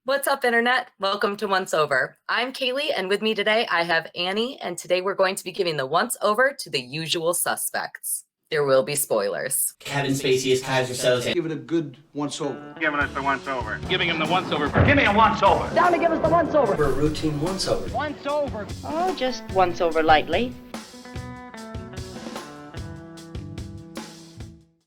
What's up, Internet? Welcome to Once Over. I'm Kaylee, and with me today I have Annie, and today we're going to be giving the once over to the usual suspects. There will be spoilers. Kevin Spacey is Keyser Soze. Give it a good once over. Giving us the once over. Giving him the once over. Give me a once over. Down to give us the once over. For a routine once over. Once over. Oh, just once over lightly.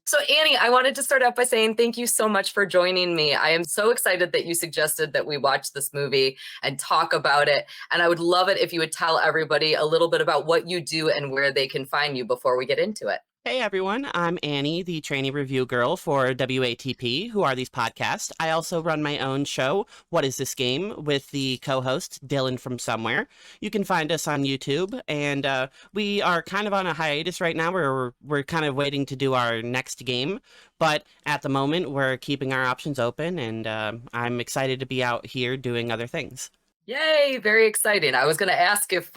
So Annie, I wanted to start out by saying thank you so much for joining me. I am so excited that you suggested that we watch this movie and talk about it. And I would love it if you would tell everybody a little bit about what you do and where they can find you before we get into it. Hey everyone, I'm Annie, the trainee review girl for WATP, Who Are These Podcasts. I also run my own show, What Is This Game, with the co-host, Dylan from Somewhere. You can find us on YouTube, and we are kind of on a hiatus right now where we're kind of waiting to do our next game, but at the moment we're keeping our options open, and I'm excited to be out here doing other things. Yay, very exciting. I was going to ask if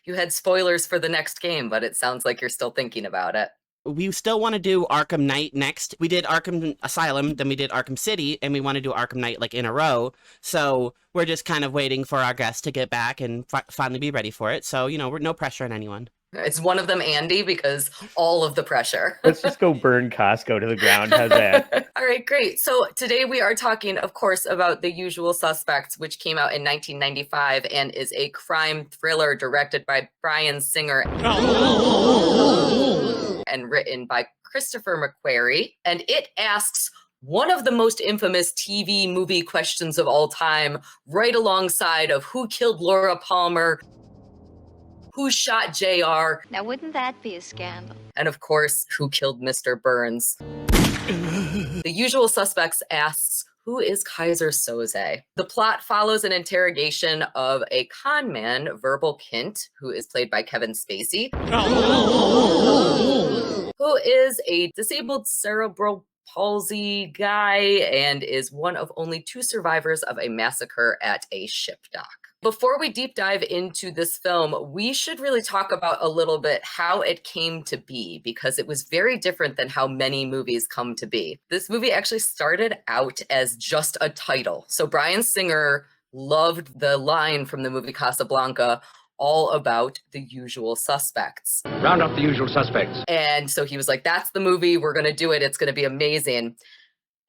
you had spoilers for the next game, but it sounds like you're still thinking about it. We still want to do Arkham Knight next. We did Arkham Asylum, then we did Arkham City, and we want to do Arkham Knight like in a row. So we're just kind of waiting for our guests to get back and finally be ready for it. So, we're no pressure on anyone. It's one of them, Andy, because all of the pressure. Let's just go burn Costco to the ground. How's that? All right, great. So today we are talking, of course, about The Usual Suspects, which came out in 1995 and is a crime thriller directed by Bryan Singer and written by Christopher McQuarrie. And it asks one of the most infamous TV movie questions of all time, right alongside of who killed Laura Palmer, who shot JR? Now, wouldn't that be a scandal? And of course, who killed Mr. Burns? The Usual Suspects asks, who is Keyser Soze? The plot follows an interrogation of a con man, Verbal Kint, who is played by Kevin Spacey, who is a disabled cerebral palsy guy and is one of only 2 survivors of a massacre at a ship dock. Before we deep dive into this film, we should really talk about a little bit how it came to be, because it was very different than how many movies come to be. This movie actually started out as just a title. So Bryan Singer loved the line from the movie Casablanca, all about the usual suspects. Round up the usual suspects. And so he was like, that's the movie, we're going to do it, it's going to be amazing.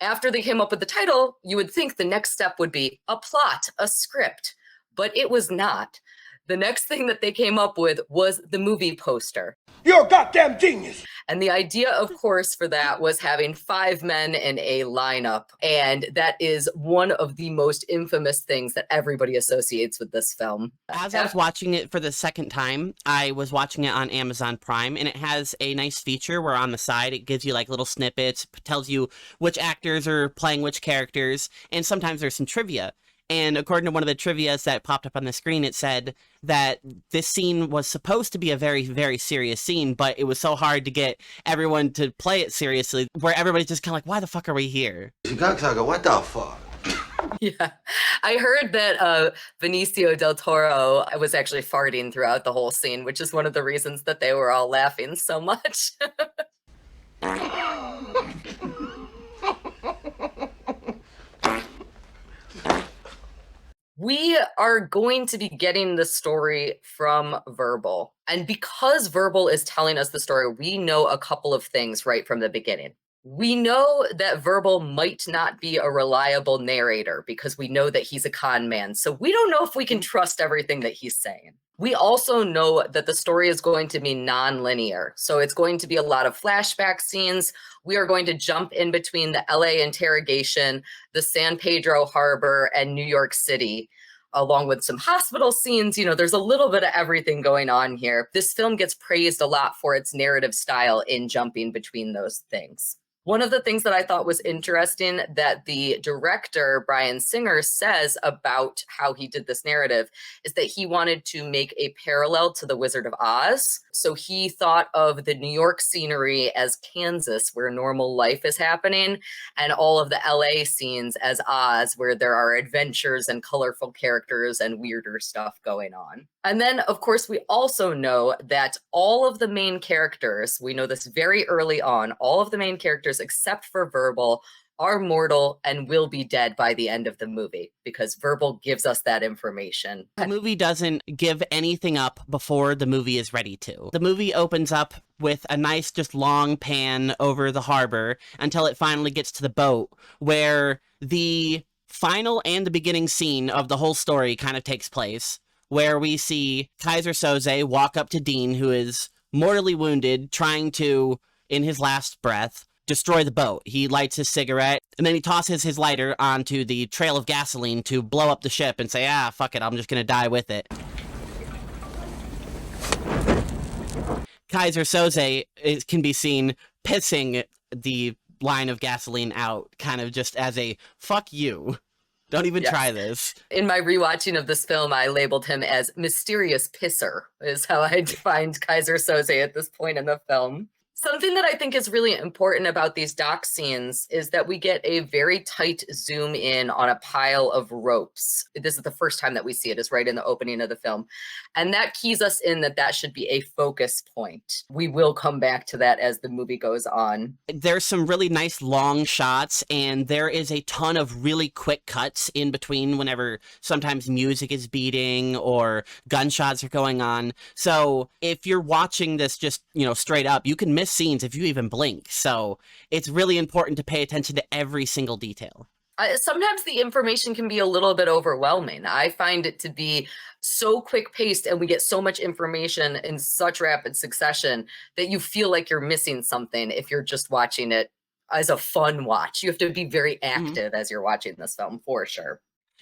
After they came up with the title, you would think the next step would be a plot, a script. But it was not. The next thing that they came up with was the movie poster. You're a goddamn genius. And the idea, of course, for that was having 5 men in a lineup. And that is one of the most infamous things that everybody associates with this film. As I was watching it for the second time, I was watching it on Amazon Prime, and it has a nice feature where on the side it gives you like little snippets, tells you which actors are playing which characters, and sometimes there's some trivia. And according to one of the trivias that popped up on the screen, it said that this scene was supposed to be a very, very serious scene, but it was so hard to get everyone to play it seriously, where everybody's just kind of like, why the fuck are we here? What the fuck? Yeah, I heard that Benicio del Toro was actually farting throughout the whole scene, which is one of the reasons that they were all laughing so much. We are going to be getting the story from Verbal. And because Verbal is telling us the story, we know a couple of things right from the beginning. We know that Verbal might not be a reliable narrator because we know that he's a con man. So we don't know if we can trust everything that he's saying. We also know that the story is going to be non-linear. So it's going to be a lot of flashback scenes. We are going to jump in between the LA interrogation, the San Pedro Harbor, and New York City, along with some hospital scenes. There's a little bit of everything going on here. This film gets praised a lot for its narrative style in jumping between those things. One of the things that I thought was interesting that the director, Bryan Singer, says about how he did this narrative is that he wanted to make a parallel to The Wizard of Oz. So he thought of the New York scenery as Kansas, where normal life is happening, and all of the LA scenes as Oz, where there are adventures and colorful characters and weirder stuff going on. And then, of course, we also know that all of the main characters, we know this very early on, all of the main characters except for Verbal are mortal and will be dead by the end of the movie because Verbal gives us that information. The movie doesn't give anything up before the movie is ready to. The movie opens up with a nice, just long pan over the harbor until it finally gets to the boat, where the final and the beginning scene of the whole story kind of takes place, where we see Keyser Soze walk up to Dean, who is mortally wounded, trying to, in his last breath, destroy the boat. He lights his cigarette, and then he tosses his lighter onto the trail of gasoline to blow up the ship and say, fuck it, I'm just gonna die with it. Keyser Soze can be seen pissing the line of gasoline out, kind of just as a, fuck you. Don't even try this. In my rewatching of this film, I labeled him as mysterious pisser, is how I defined Keyser Soze at this point in the film. Something that I think is really important about these dock scenes is that we get a very tight zoom in on a pile of ropes. This is the first time that we see it, is right in the opening of the film. And that keys us in that should be a focus point. We will come back to that as the movie goes on. There's some really nice long shots, and there is a ton of really quick cuts in between whenever sometimes music is beating or gunshots are going on. So if you're watching this just, straight up, you can miss scenes if you even blink. So it's really important to pay attention to every single detail. Sometimes the information can be a little bit overwhelming. I find it to be so quick paced and we get so much information in such rapid succession that you feel like you're missing something if you're just watching it as a fun watch. You have to be very active as you're watching this film, for sure.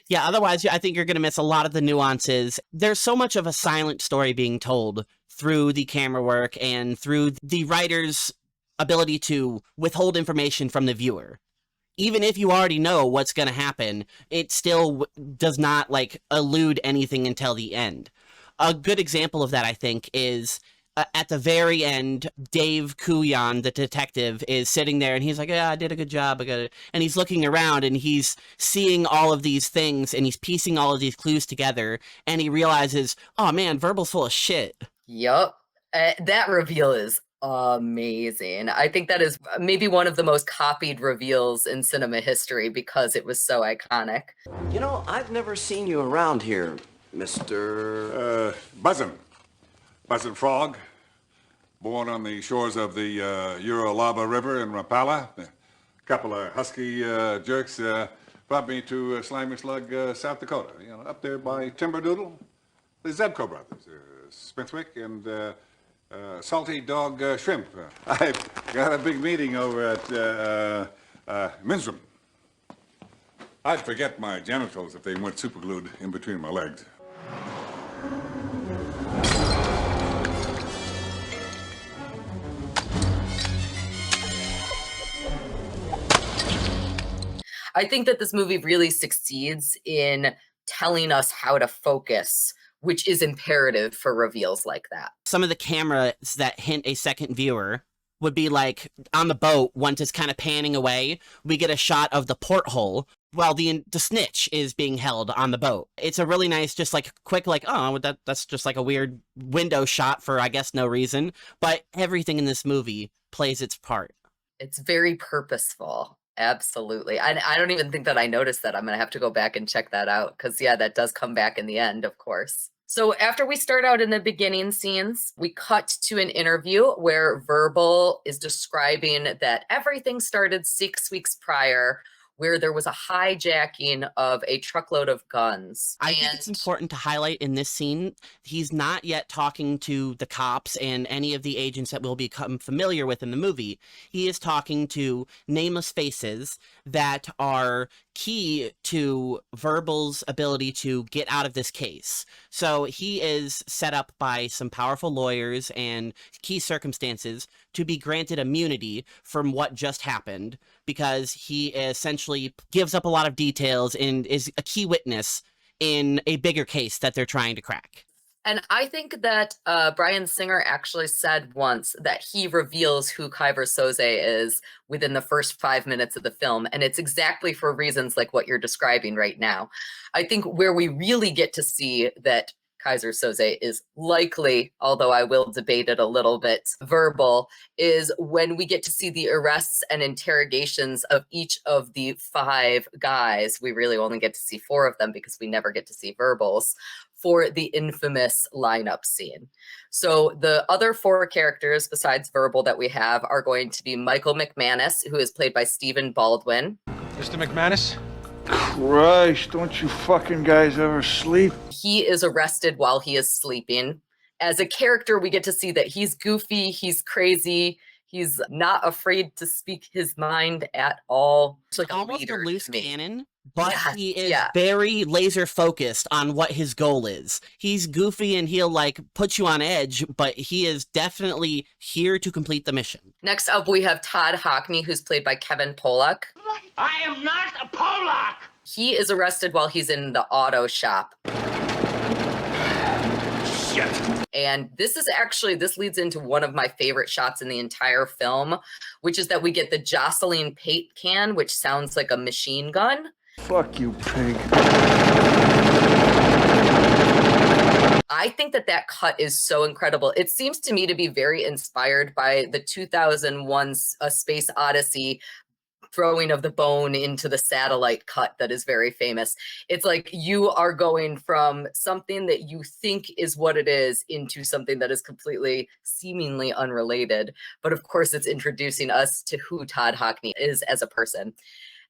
Yeah, otherwise I think you're going to miss a lot of the nuances. There's so much of a silent story being told through the camera work and through the writer's ability to withhold information from the viewer. Even if you already know what's going to happen, it still does not elude anything until the end. A good example of that, I think, is at the very end, Dave Kujan, the detective, is sitting there and he's like, I did a good job. I got it. And he's looking around and he's seeing all of these things and he's piecing all of these clues together. And he realizes, oh man, Verbal's full of shit. Yup. That reveal is amazing. I think that is maybe one of the most copied reveals in cinema history because it was so iconic. I've never seen you around here, Mr. Buzzin' Frog, born on the shores of the Uralaba River in Rapala. A couple of husky jerks brought me to Slimy Slug, South Dakota, up there by Timberdoodle. The Zebco brothers, Smithwick and Salty Dog Shrimp. I've got a big meeting over at Minstrom. I'd forget my genitals if they weren't superglued in between my legs. I think that this movie really succeeds in telling us how to focus, which is imperative for reveals like that. Some of the cameras that hint a second viewer would be on the boat, once it's kind of panning away, we get a shot of the porthole while the snitch is being held on the boat. It's a really nice, just quick, that's just a weird window shot for, I guess, no reason. But everything in this movie plays its part. It's very purposeful. Absolutely. I don't even think that I noticed that. I'm going to have to go back and check that out because, that does come back in the end, of course. So after we start out in the beginning scenes, we cut to an interview where Verbal is describing that everything started 6 weeks prior, where there was a hijacking of a truckload of guns. I think it's important to highlight in this scene, he's not yet talking to the cops and any of the agents that we'll become familiar with in the movie. He is talking to nameless faces that are key to Verbal's ability to get out of this case. So he is set up by some powerful lawyers and key circumstances to be granted immunity from what just happened, because he essentially gives up a lot of details and is a key witness in a bigger case that they're trying to crack. And I think that Bryan Singer actually said once that he reveals who Keyser Soze is within the first 5 minutes of the film. And it's exactly for reasons like what you're describing right now. I think where we really get to see that Keyser Soze is likely, although I will debate it a little bit, verbal, is when we get to see the arrests and interrogations of each of the 5 guys. We really only get to see 4 of them because we never get to see verbals for the infamous lineup scene. So the other 4 characters besides verbal that we have are going to be Michael McManus, who is played by Stephen Baldwin. Mr. McManus? Christ, don't you fucking guys ever sleep? He is arrested while he is sleeping. As a character, we get to see that he's goofy, he's crazy, he's not afraid to speak his mind at all. It's like almost a leader loose to me. cannon, but Yes, he is yeah. very laser focused on what his goal is. He's goofy and he'll like put you on edge, but he is definitely here to complete the mission. Next up, we have Todd Hockney, who's played by Kevin Pollak. I am not a Pollak! He is arrested while he's in the auto shop. Shit! And this leads into one of my favorite shots in the entire film, which is that we get the Jocelyn paint can, which sounds like a machine gun. Fuck you, pig. I think that cut is so incredible. It seems to me to be very inspired by the 2001 A Space Odyssey throwing of the bone into the satellite cut that is very famous. It's like you are going from something that you think is what it is into something that is completely seemingly unrelated. But of course, it's introducing us to who Todd Hockney is as a person.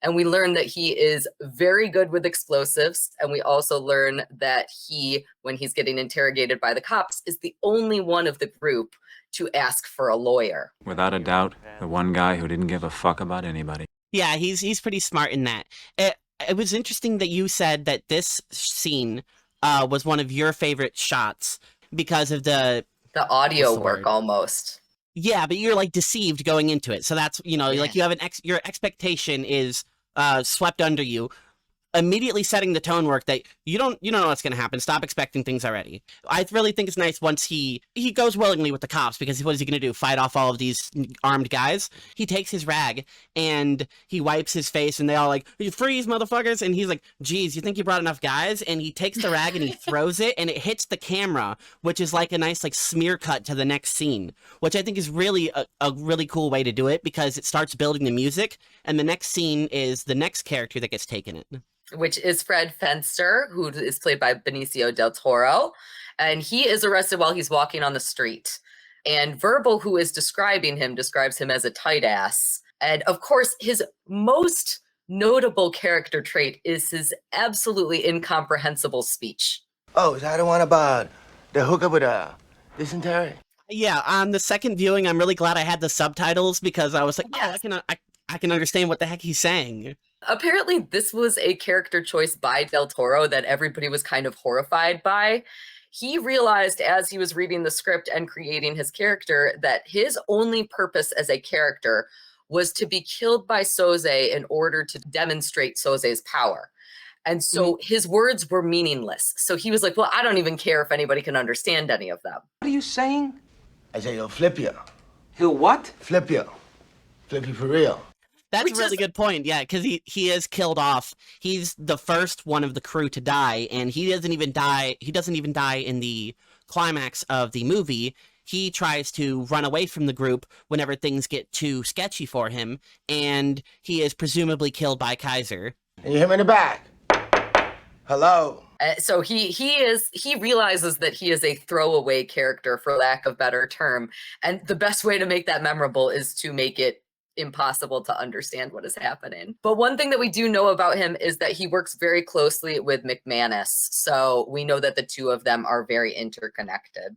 And we learn that he is very good with explosives. And we also learn that he, when he's getting interrogated by the cops, is the only one of the group to ask for a lawyer. Without a doubt, the one guy who didn't give a fuck about anybody. Yeah, he's pretty smart in that. It was interesting that you said that this scene was one of your favorite shots because of the audio work almost. Yeah, but you're like deceived going into it. So that's, like you have your expectation is swept under you. Immediately setting the tone work that you don't know what's going to happen. Stop expecting things already. I really think it's nice once he goes willingly with the cops, because what is he going to do? Fight off all of these armed guys? He takes his rag and he wipes his face and they all like, "You freeze, motherfuckers." And he's like, "Geez, you think you brought enough guys?" And he takes the rag and he throws it and it hits the camera, which is like a nice like smear cut to the next scene, which I think is really a really cool way to do it, because it starts building the music and the next scene is the next character that gets taken in. Which is Fred Fenster, who is played by Benicio del Toro. And he is arrested while he's walking on the street. And Verbal, who is describing him, describes him as a tight ass. And of course, his most notable character trait is his absolutely incomprehensible speech. Oh, is that the one about the hookup with dysentery? Yeah, on the second viewing, I'm really glad I had the subtitles, because I was like, Yes. I can understand what the heck he's saying. Apparently, this was a character choice by Del Toro that everybody was kind of horrified by. He realized as he was reading the script and creating his character that his only purpose as a character was to be killed by Soze in order to demonstrate Soze's power. And so his words were meaningless. So he was like, well, I don't even care if anybody can understand any of them. What are you saying? I say, he'll flip you. He'll what? Flip you. Flip you for real. That's a really good point, yeah, because he is killed off. He's the first one of the crew to die, and he doesn't even die in the climax of the movie. He tries to run away from the group whenever things get too sketchy for him, and he is presumably killed by Keyser. And you hit him in the back. Hello. So he realizes that he is a throwaway character, for lack of better term. And the best way to make that memorable is to make it impossible to understand what is happening. But one thing that we do know about him is that he works very closely with McManus. So we know that the two of them are very interconnected.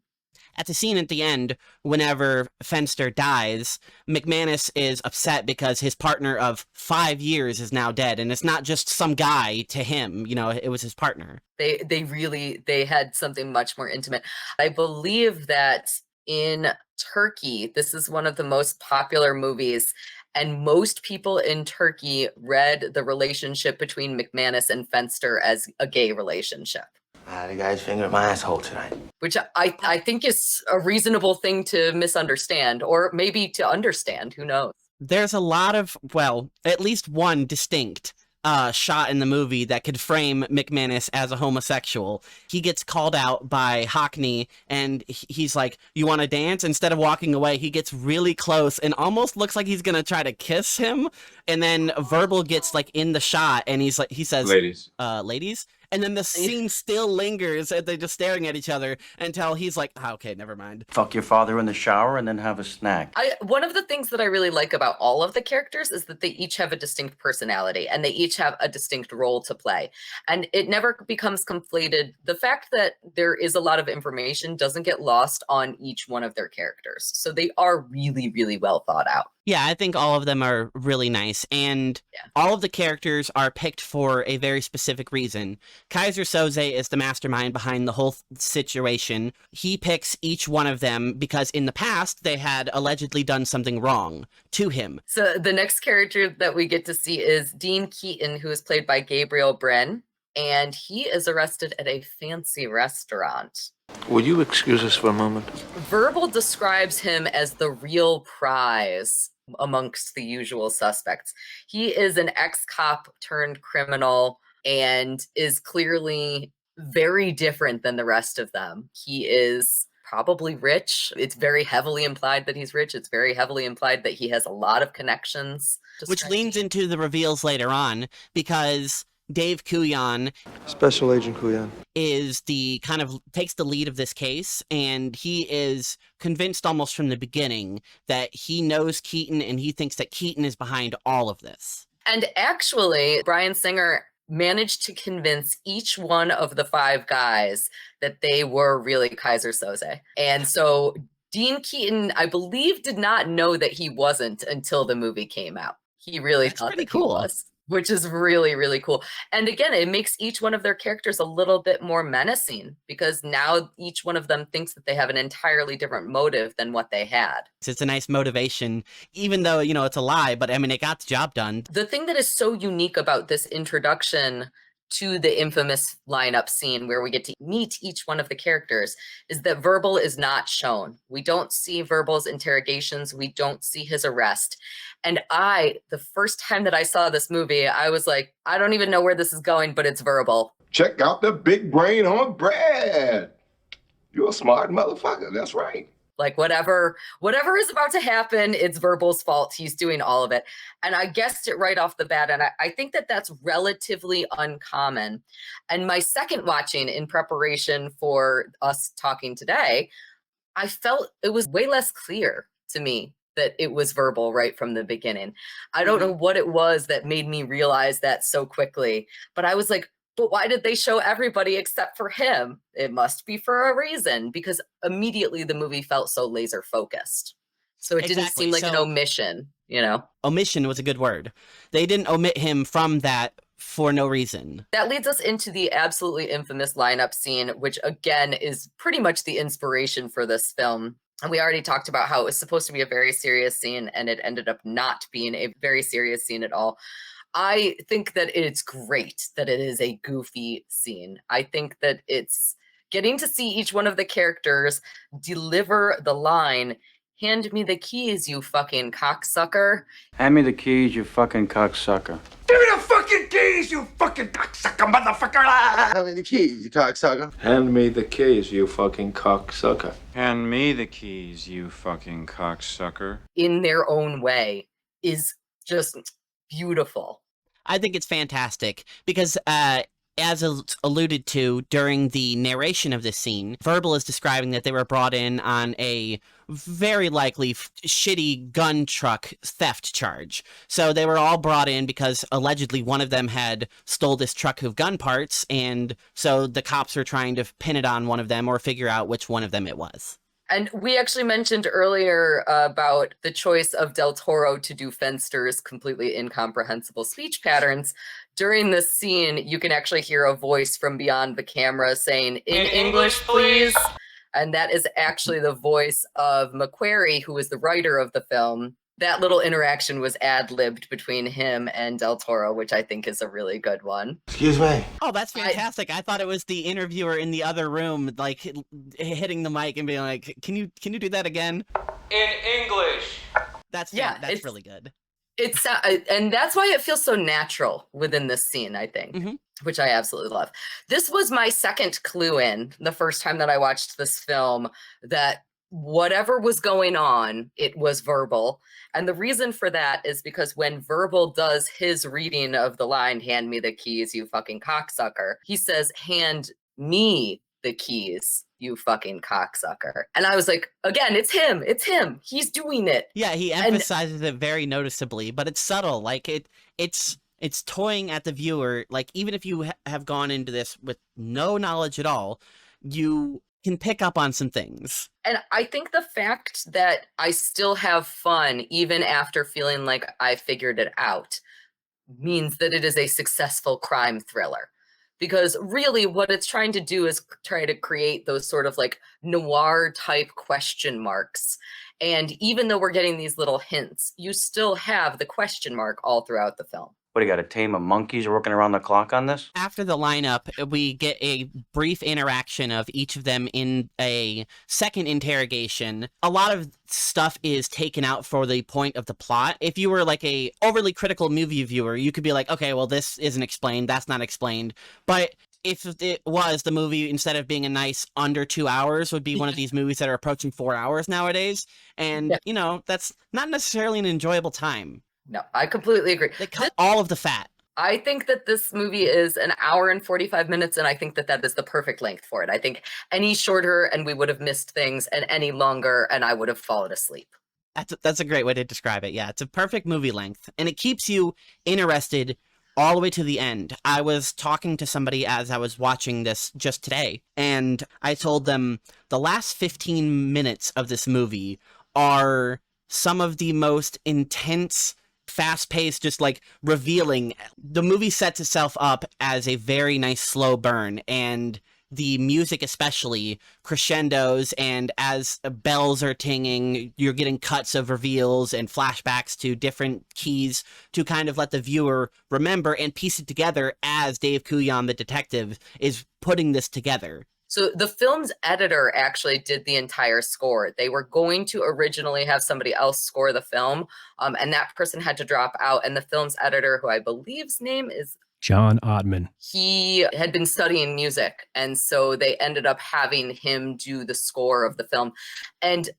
At the scene at the end, whenever Fenster dies, McManus is upset because his partner of 5 years is now dead. And it's not just some guy to him, it was his partner. They had something much more intimate. I believe that in Turkey, this is one of the most popular movies, and most people in Turkey read the relationship between McManus and Fenster as a gay relationship. The guy's fingering my asshole tonight. Which I think is a reasonable thing to misunderstand, or maybe to understand, who knows? There's a lot of, at least one distinct shot in the movie that could frame McManus as a homosexual. He gets called out by Hockney, and he's like, "You want to dance?" Instead of walking away, he gets really close and almost looks like he's gonna try to kiss him. And then Verbal gets like in the shot, and he says, Ladies. Ladies." And then the scene still lingers, and they're just staring at each other until he's like, oh, okay, never mind. Fuck your father in the shower and then have a snack. One of the things that I really like about all of the characters is that they each have a distinct personality and they each have a distinct role to play. And it never becomes conflated. The fact that there is a lot of information doesn't get lost on each one of their characters. So they are really, really well thought out. Yeah, I think all of them are really nice, and all of the characters are picked for a very specific reason. Keyser Soze is the mastermind behind the whole situation. He picks each one of them because in the past they had allegedly done something wrong to him. So the next character that we get to see is Dean Keaton, who is played by Gabriel Byrne, and he is arrested at a fancy restaurant. Will you excuse us for a moment? Verbal describes him as the real prize amongst the usual suspects. He is an ex-cop turned criminal and is clearly very different than the rest of them. He is probably rich. It's very heavily implied that he's rich. It's very heavily implied that he has a lot of connections. Which leans into the reveals later on, because Dave Kujan, Special Agent Kujan, is the kind of takes the lead of this case, and he is convinced almost from the beginning that he knows Keaton and he thinks that Keaton is behind all of this. And actually, Bryan Singer managed to convince each one of the 5 guys that they were really Keyser Soze. And so Dean Keaton, I believe, did not know that he wasn't until the movie came out. He really thought that he was. Which is really, really cool. And again, it makes each one of their characters a little bit more menacing because now each one of them thinks that they have an entirely different motive than what they had. It's a nice motivation, even though, you know, it's a lie, but I mean, it got the job done. The thing that is so unique about this introduction to the infamous lineup scene where we get to meet each one of the characters is that Verbal is not shown. We don't see Verbal's interrogations. We don't see his arrest. And the first time that I saw this movie, I was like, I don't even know where this is going, but it's Verbal. Check out the big brain on Brad. You're a smart motherfucker. That's right. Like whatever is about to happen, it's Verbal's fault. He's doing all of it. And I guessed it right off the bat. And I think that that's relatively uncommon. And my second watching in preparation for us talking today, I felt it was way less clear to me that it was Verbal right from the beginning. I don't know what it was that made me realize that so quickly, but I was like, but why did they show everybody except for him? It must be for a reason, because immediately the movie felt so laser focused. So it didn't seem like an omission, you know? Omission was a good word. They didn't omit him from that for no reason. That leads us into the absolutely infamous lineup scene, which again is pretty much the inspiration for this film. And we already talked about how it was supposed to be a very serious scene, and it ended up not being a very serious scene at all. I think that it's great that it is a goofy scene. I think that it's getting to see each one of the characters deliver the line, "Hand me the keys, you fucking cocksucker." Hand me the keys, you fucking cocksucker. Give me the fucking keys, you fucking cocksucker, motherfucker! How many keys, you cocksucker? Hand me the keys, you fucking cocksucker. Hand me the keys, you fucking cocksucker. In their own way is just beautiful. I think it's fantastic because, as alluded to during the narration of this scene, Verbal is describing that they were brought in on a very likely shitty gun truck theft charge. So they were all brought in because allegedly one of them had stole this truck of gun parts, and so the cops were trying to pin it on one of them or figure out which one of them it was. And we actually mentioned earlier about the choice of Del Toro to do Fenster's completely incomprehensible speech patterns. During this scene, you can actually hear a voice from beyond the camera saying, "In English, please." And that is actually the voice of McQuarrie, who is the writer of the film. That little interaction was ad-libbed between him and Del Toro, which I think is a really good one. Excuse me. Oh, that's fantastic. I thought it was the interviewer in the other room, like, hitting the mic and being like, can you do that again? In English. That's really good. It's and that's why it feels so natural within this scene, I think, which I absolutely love. This was my second clue in the first time that I watched this film, that whatever was going on, it was verbal. And the reason for that is because when Verbal does his reading of the line, "Hand me the keys, you fucking cocksucker," he says, "Hand me the keys, you fucking cocksucker." And I was like, again, it's him. He's doing it. Yeah, he emphasizes it very noticeably, but it's subtle. Like it's toying at the viewer. Like, even if you have gone into this with no knowledge at all, you can pick up on some things. And I think the fact that I still have fun even after feeling like I figured it out means that it is a successful crime thriller. Because really what it's trying to do is try to create those sort of like noir type question marks. And even though we're getting these little hints, you still have the question mark all throughout the film. What, do you got a team of monkeys working around the clock on this? After the lineup, we get a brief interaction of each of them in a second interrogation. A lot of stuff is taken out for the point of the plot. If you were like a overly critical movie viewer, you could be like, okay, well, this isn't explained, that's not explained. But if it was, the movie, instead of being a nice under 2 hours, would be one of these movies that are approaching 4 hours nowadays. And, you know, that's not necessarily an enjoyable time. No, I completely agree. They cut all of the fat. I think that this movie is an hour and 45 minutes, and I think that that is the perfect length for it. I think any shorter and we would have missed things, and any longer and I would have fallen asleep. That's a great way to describe it. Yeah, it's a perfect movie length, and it keeps you interested all the way to the end. I was talking to somebody as I was watching this just today, and I told them the last 15 minutes of this movie are some of the most intense, fast-paced, just like revealing. The movie sets itself up as a very nice slow burn, and the music especially crescendos, and as bells are tinging, you're getting cuts of reveals and flashbacks to different keys to kind of let the viewer remember and piece it together as Dave Kujan, the detective, is putting this together. So the film's editor actually did the entire score. They were going to originally have somebody else score the film, and that person had to drop out. And the film's editor, who I believe's name is John Ottman, he had been studying music, and so they ended up having him do the score of the film. And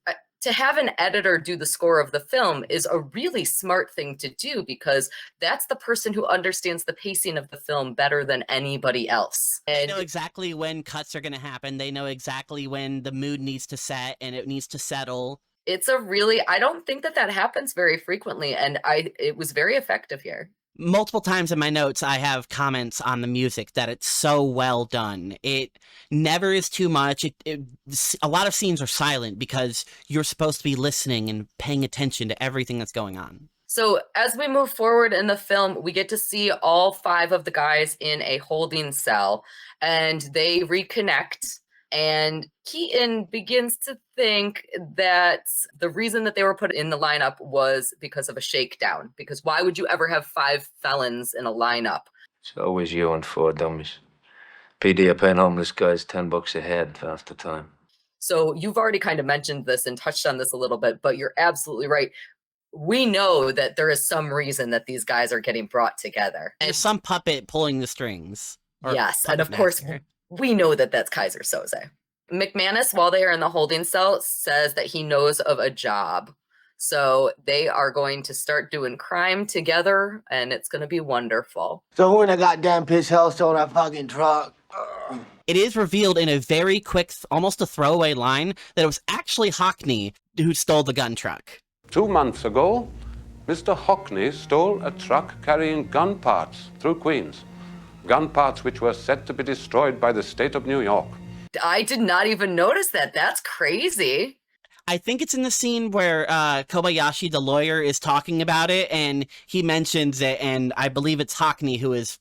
to have an editor do the score of the film is a really smart thing to do, because that's the person who understands the pacing of the film better than anybody else. And they know exactly when cuts are going to happen. They know exactly when the mood needs to set and it needs to settle. It's a really, I don't think that happens very frequently, and it was very effective here. Multiple times in my notes, I have comments on the music that it's so well done. It never is too much. A lot of scenes are silent because you're supposed to be listening and paying attention to everything that's going on. So as we move forward in the film, we get to see all 5 of the guys in a holding cell, and they reconnect. And Keaton begins to think that the reason that they were put in the lineup was because of a shakedown. Because why would you ever have 5 felons in a lineup? It's always you and 4 dummies. PD are paying homeless guys $10 a head half the time. So you've already kind of mentioned this and touched on this a little bit, but you're absolutely right. We know that there is some reason that these guys are getting brought together. There's some puppet pulling the strings. Yes, and of course, we know that that's Keyser Soze. McManus, while they are in the holding cell, says that he knows of a job. So they are going to start doing crime together, and it's going to be wonderful. So who in the goddamn piss hell stole that fucking truck? It is revealed in a very quick, almost a throwaway line, that it was actually Hockney who stole the gun truck. 2 months ago, Mr. Hockney stole a truck carrying gun parts through Queens. Gun parts which were set to be destroyed by the state of New York. I did not even notice that. That's crazy. I think it's in the scene where Kobayashi, the lawyer, is talking about it, and he mentions it, and I believe it's Hockney who is,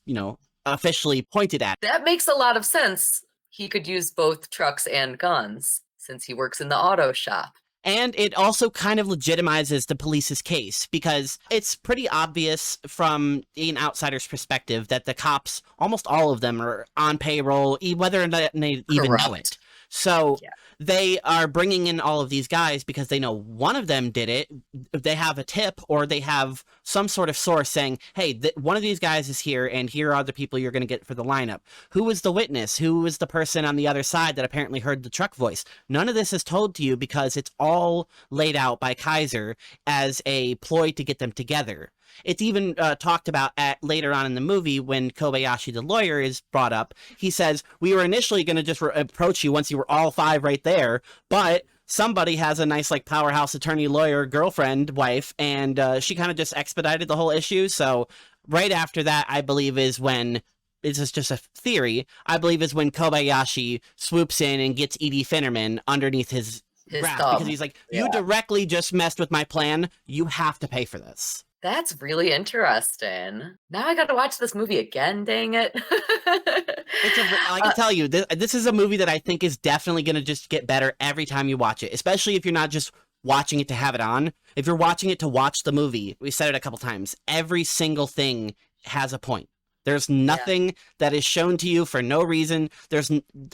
officially pointed at. That makes a lot of sense. He could use both trucks and guns, since he works in the auto shop. And it also kind of legitimizes the police's case, because it's pretty obvious from an outsider's perspective that the cops, almost all of them, are on payroll, whether or not they even know it. So they are bringing in all of these guys because they know one of them did it. They have a tip, or they have some sort of source saying, hey, one of these guys is here, and here are the people you're going to get for the lineup. Who was the witness? Who was the person on the other side that apparently heard the truck voice? None of this is told to you because it's all laid out by Keyser as a ploy to get them together. It's even talked about later on in the movie when Kobayashi, the lawyer, is brought up. He says, we were initially going to just approach you once you were all 5 right there, but somebody has a nice, like, powerhouse attorney, lawyer, girlfriend, wife, and she kind of just expedited the whole issue. So right after that, I believe, is when, this is just a theory, I believe is when Kobayashi swoops in and gets Edie Finnerman underneath his grasp, because he's like, you directly just messed with my plan. You have to pay for this. That's really interesting. Now I got to watch this movie again, dang it. I can tell you, this is a movie that I think is definitely going to just get better every time you watch it, especially if you're not just watching it to have it on. If you're watching it to watch the movie, we said it a couple times, every single thing has a point. There's nothing that is shown to you for no reason.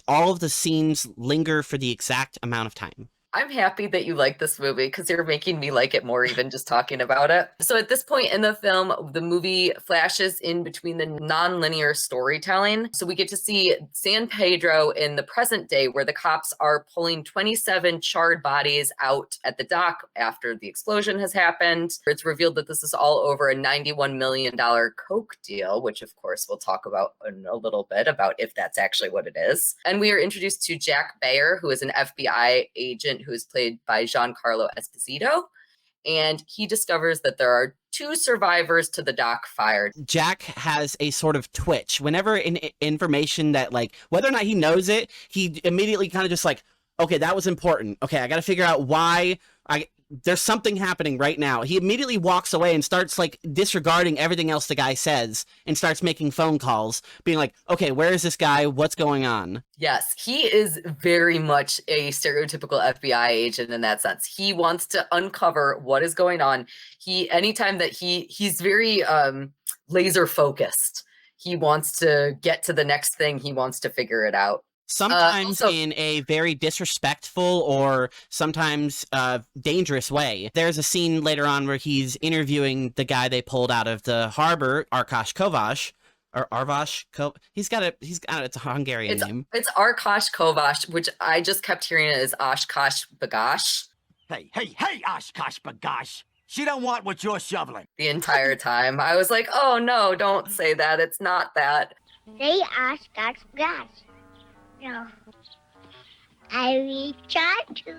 All of the scenes linger for the exact amount of time. I'm happy that you like this movie because you're making me like it more even just talking about it. So at this point in the film, the movie flashes in between the non-linear storytelling. So we get to see San Pedro in the present day where the cops are pulling 27 charred bodies out at the dock after the explosion has happened. It's revealed that this is all over a $91 million coke deal, which of course we'll talk about in a little bit about if that's actually what it is. And we are introduced to Jack Bayer, who is an FBI agent who is played by Giancarlo Esposito, and he discovers that there are 2 survivors to the dock fire. Jack has a sort of twitch whenever information that, like, whether or not he knows it, he immediately kind of just like, okay, that was important. Okay, I got to figure out why there's something happening right now. He immediately walks away and starts, like, disregarding everything else the guy says and starts making phone calls, being like, okay, where is this guy? What's going on? Yes, he is very much a stereotypical FBI agent in that sense. He wants to uncover what is going on. Anytime that he's very laser focused. He wants to get to the next thing. He wants to figure it out. Sometimes in a very disrespectful or sometimes dangerous way. There's a scene later on where he's interviewing the guy they pulled out of the harbor, Arkash Kovash, or Arvash. It's a Hungarian name. It's Arkash Kovash, which I just kept hearing it as Oshkosh Bagash. Hey, Oshkosh Bagash. She don't want what you're shoveling. The entire time. I was like, oh no, don't say that. It's not that. Say Oshkosh Bagash. No. I will try to.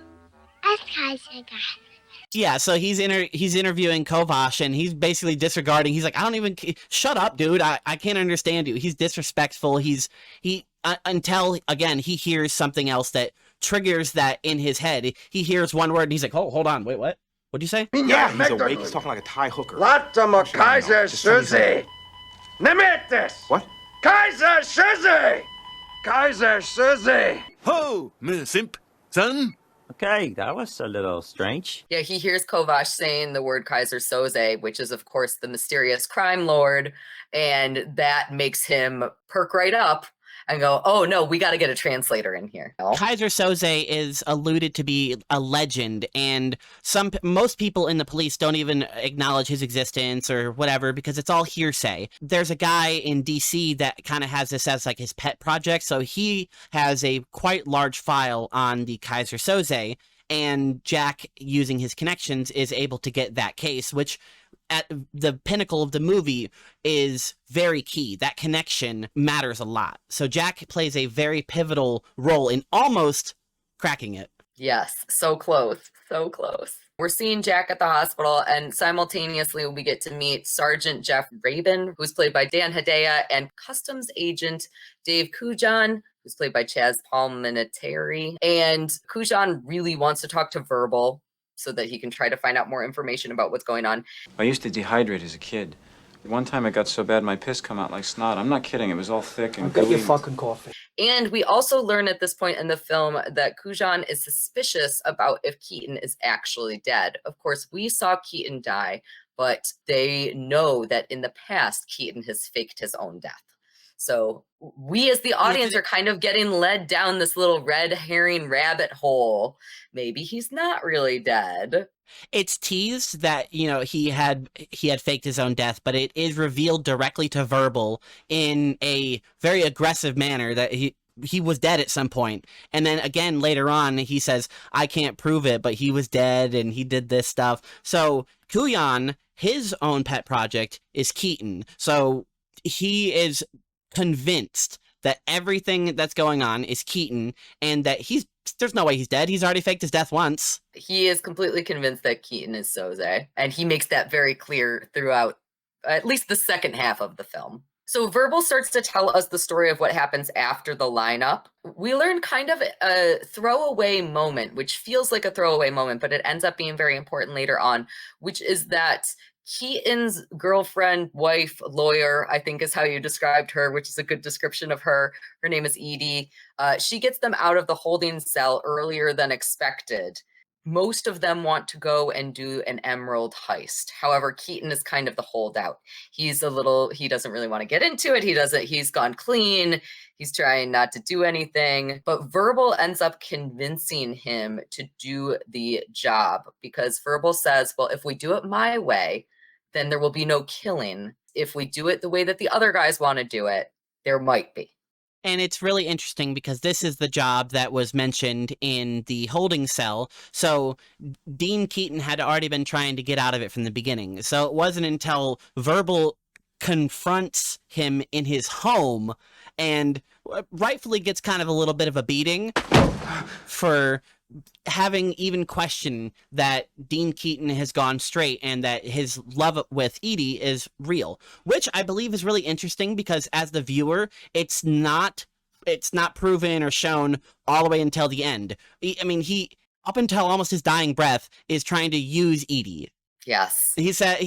Yeah, so he's interviewing Kovash, and he's basically disregarding. He's like, I don't even shut up, dude. I can't understand you. He's disrespectful. Until again he hears something else that triggers that in his head. He hears one word, and he's like, oh, hold on, wait, what? What'd you say? Yeah, he's awake. He's talking like a Thai hooker. Latimer Keyser Soze. Nemetis. What? Keyser Soze. Keyser Soze. Ho, Miss Simp, son. Okay, that was a little strange. Yeah, he hears Kovash saying the word Keyser Soze, which is, of course, the mysterious crime lord, and that makes him perk right up and go, oh no, we got to get a translator in here. Keyser Soze is alluded to be a legend, and most people in the police don't even acknowledge his existence or whatever because it's all hearsay. There's a guy in DC that kind of has this as like his pet project, so he has a quite large file on the Keyser Soze, and Jack, using his connections, is able to get that case, which at the pinnacle of the movie is very key. That connection matters a lot. So Jack plays a very pivotal role in almost cracking it. Yes, so close, so close. We're seeing Jack at the hospital, and simultaneously we get to meet Sergeant Jeff Rabin, who's played by Dan Hedaya, and Customs Agent Dave Kujan, who's played by Chazz Palminteri. And Kujan really wants to talk to Verbal so that he can try to find out more information about what's going on. I used to dehydrate as a kid. One time it got so bad my piss come out like snot. I'm not kidding. It was all thick and gooey. Get your fucking coffee. And we also learn at this point in the film that Kujan is suspicious about if Keaton is actually dead. Of course, we saw Keaton die, but they know that in the past, Keaton has faked his own death. So we as the audience are kind of getting led down this little red herring rabbit hole. Maybe he's not really dead. It's teased that, you know, he had faked his own death, but it is revealed directly to Verbal in a very aggressive manner that he was dead at some point. And then again later on he says, I can't prove it, but he was dead and he did this stuff. So Kujan, his own pet project is Keaton. So he is convinced that everything that's going on is Keaton and that there's no way he's dead. He's already faked his death once. He is completely convinced that Keaton is Söze, and he makes that very clear throughout at least the second half of the film. So Verbal starts to tell us the story of what happens after the lineup. We learn kind of a throwaway moment, which feels like a throwaway moment, but it ends up being very important later on, which is that Keaton's girlfriend, wife, lawyer, I think is how you described her, which is a good description of her. Her name is Edie. She gets them out of the holding cell earlier than expected. Most of them want to go and do an emerald heist. However, Keaton is kind of the holdout. He doesn't really want to get into it. He's gone clean. He's trying not to do anything. But Verbal ends up convincing him to do the job because Verbal says, well, if we do it my way, then there will be no killing. If we do it the way that the other guys want to do it, there might be. And it's really interesting because this is the job that was mentioned in the holding cell. So Dean Keaton had already been trying to get out of it from the beginning. So it wasn't until Verbal confronts him in his home and rightfully gets kind of a little bit of a beating for having even questioned that Dean Keaton has gone straight and that his love with Edie is real, which I believe is really interesting because as the viewer, it's not proven or shown all the way until the end. I mean, he, up until almost his dying breath, is trying to use Edie. Yes. He said,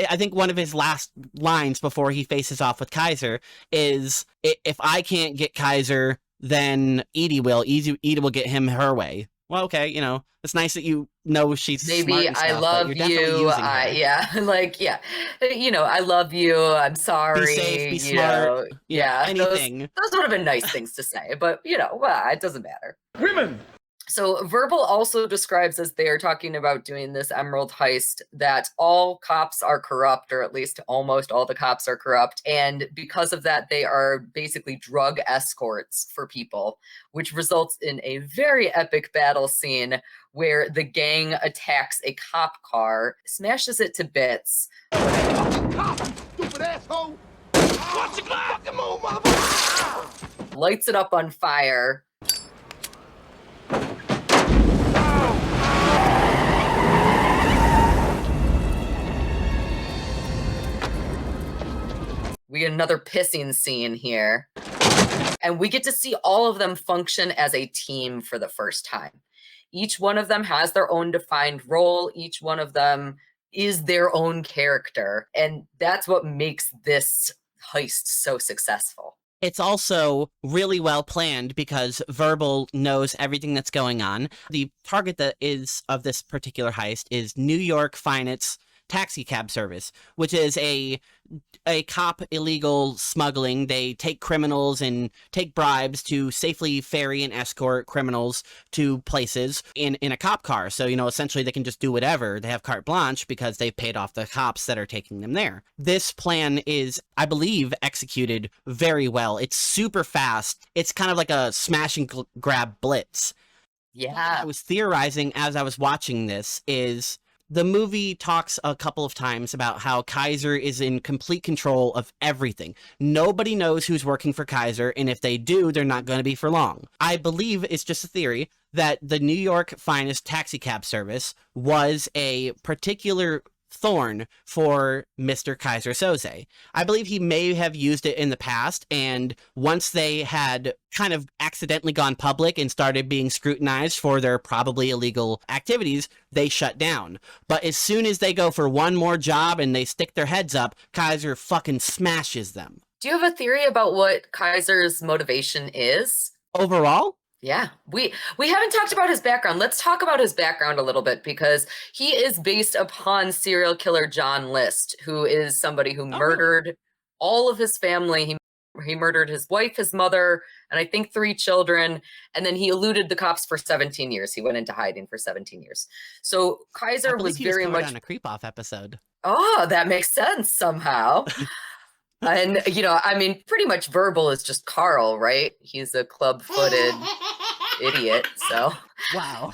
I think one of his last lines before he faces off with Keyser is, if I can't get Keyser, then Edie will. Edie will get him her way. Well, okay, you know, it's nice that you know she's maybe smart and stuff, I love you. You know, I love you. I'm sorry. Be safe, be smart. Anything. Those would have been nice things to say, but you know, it doesn't matter. Women. So Verbal also describes, as they are talking about doing this emerald heist, that all cops are corrupt, or at least almost all the cops are corrupt. And because of that, they are basically drug escorts for people, which results in a very epic battle scene where the gang attacks a cop car, smashes it to bits. Stupid asshole! Watch your fucking move, motherfucker! Lights it up on fire. We get another pissing scene here. And we get to see all of them function as a team for the first time. Each one of them has their own defined role. Each one of them is their own character. And that's what makes this heist so successful. It's also really well planned because Verbal knows everything that's going on. The target that is of this particular heist is New York Finance taxi cab service, which is a cop illegal smuggling. They take criminals and take bribes to safely ferry and escort criminals to places in a cop car. So, you know, essentially they can just do whatever. They have carte blanche because they've paid off the cops that are taking them there. This plan is, I believe, executed very well. It's super fast. It's kind of like a smash and grab blitz. Yeah. I was theorizing as I was watching this is the movie talks a couple of times about how Keyser is in complete control of everything. Nobody knows who's working for Keyser, and if they do, they're not going to be for long. I believe it's just a theory that the New York Finest taxi cab service was a particular thorn for Mr. Keyser Soze. I believe he may have used it in the past, and once they had kind of accidentally gone public and started being scrutinized for their probably illegal activities, they shut down. But as soon as they go for one more job and they stick their heads up, Keyser fucking smashes them. Do you have a theory about what Keyser's motivation is? Overall? Yeah, we haven't talked about his background. Let's talk about his background a little bit because he is based upon serial killer John List, who is somebody who murdered all of his family. He He murdered his wife, his mother, and I think 3 children. And then he eluded the cops for 17 years. He went into hiding for 17 years. So Keyser was very much on a creep off episode. Oh, that makes sense somehow. And, you know, I mean, pretty much Verbal is just Carl, right? He's a club-footed idiot, so. Wow.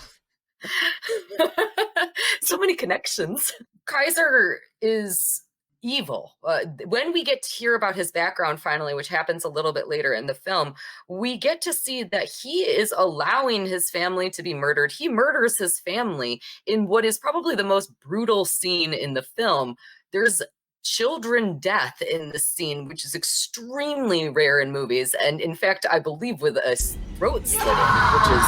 So many connections. Keyser is evil. When we get to hear about his background finally, which happens a little bit later in the film, we get to see that he is allowing his family to be murdered. He murders his family in what is probably the most brutal scene in the film. There's children death in this scene, which is extremely rare in movies. And in fact, I believe with a throat slitting, which is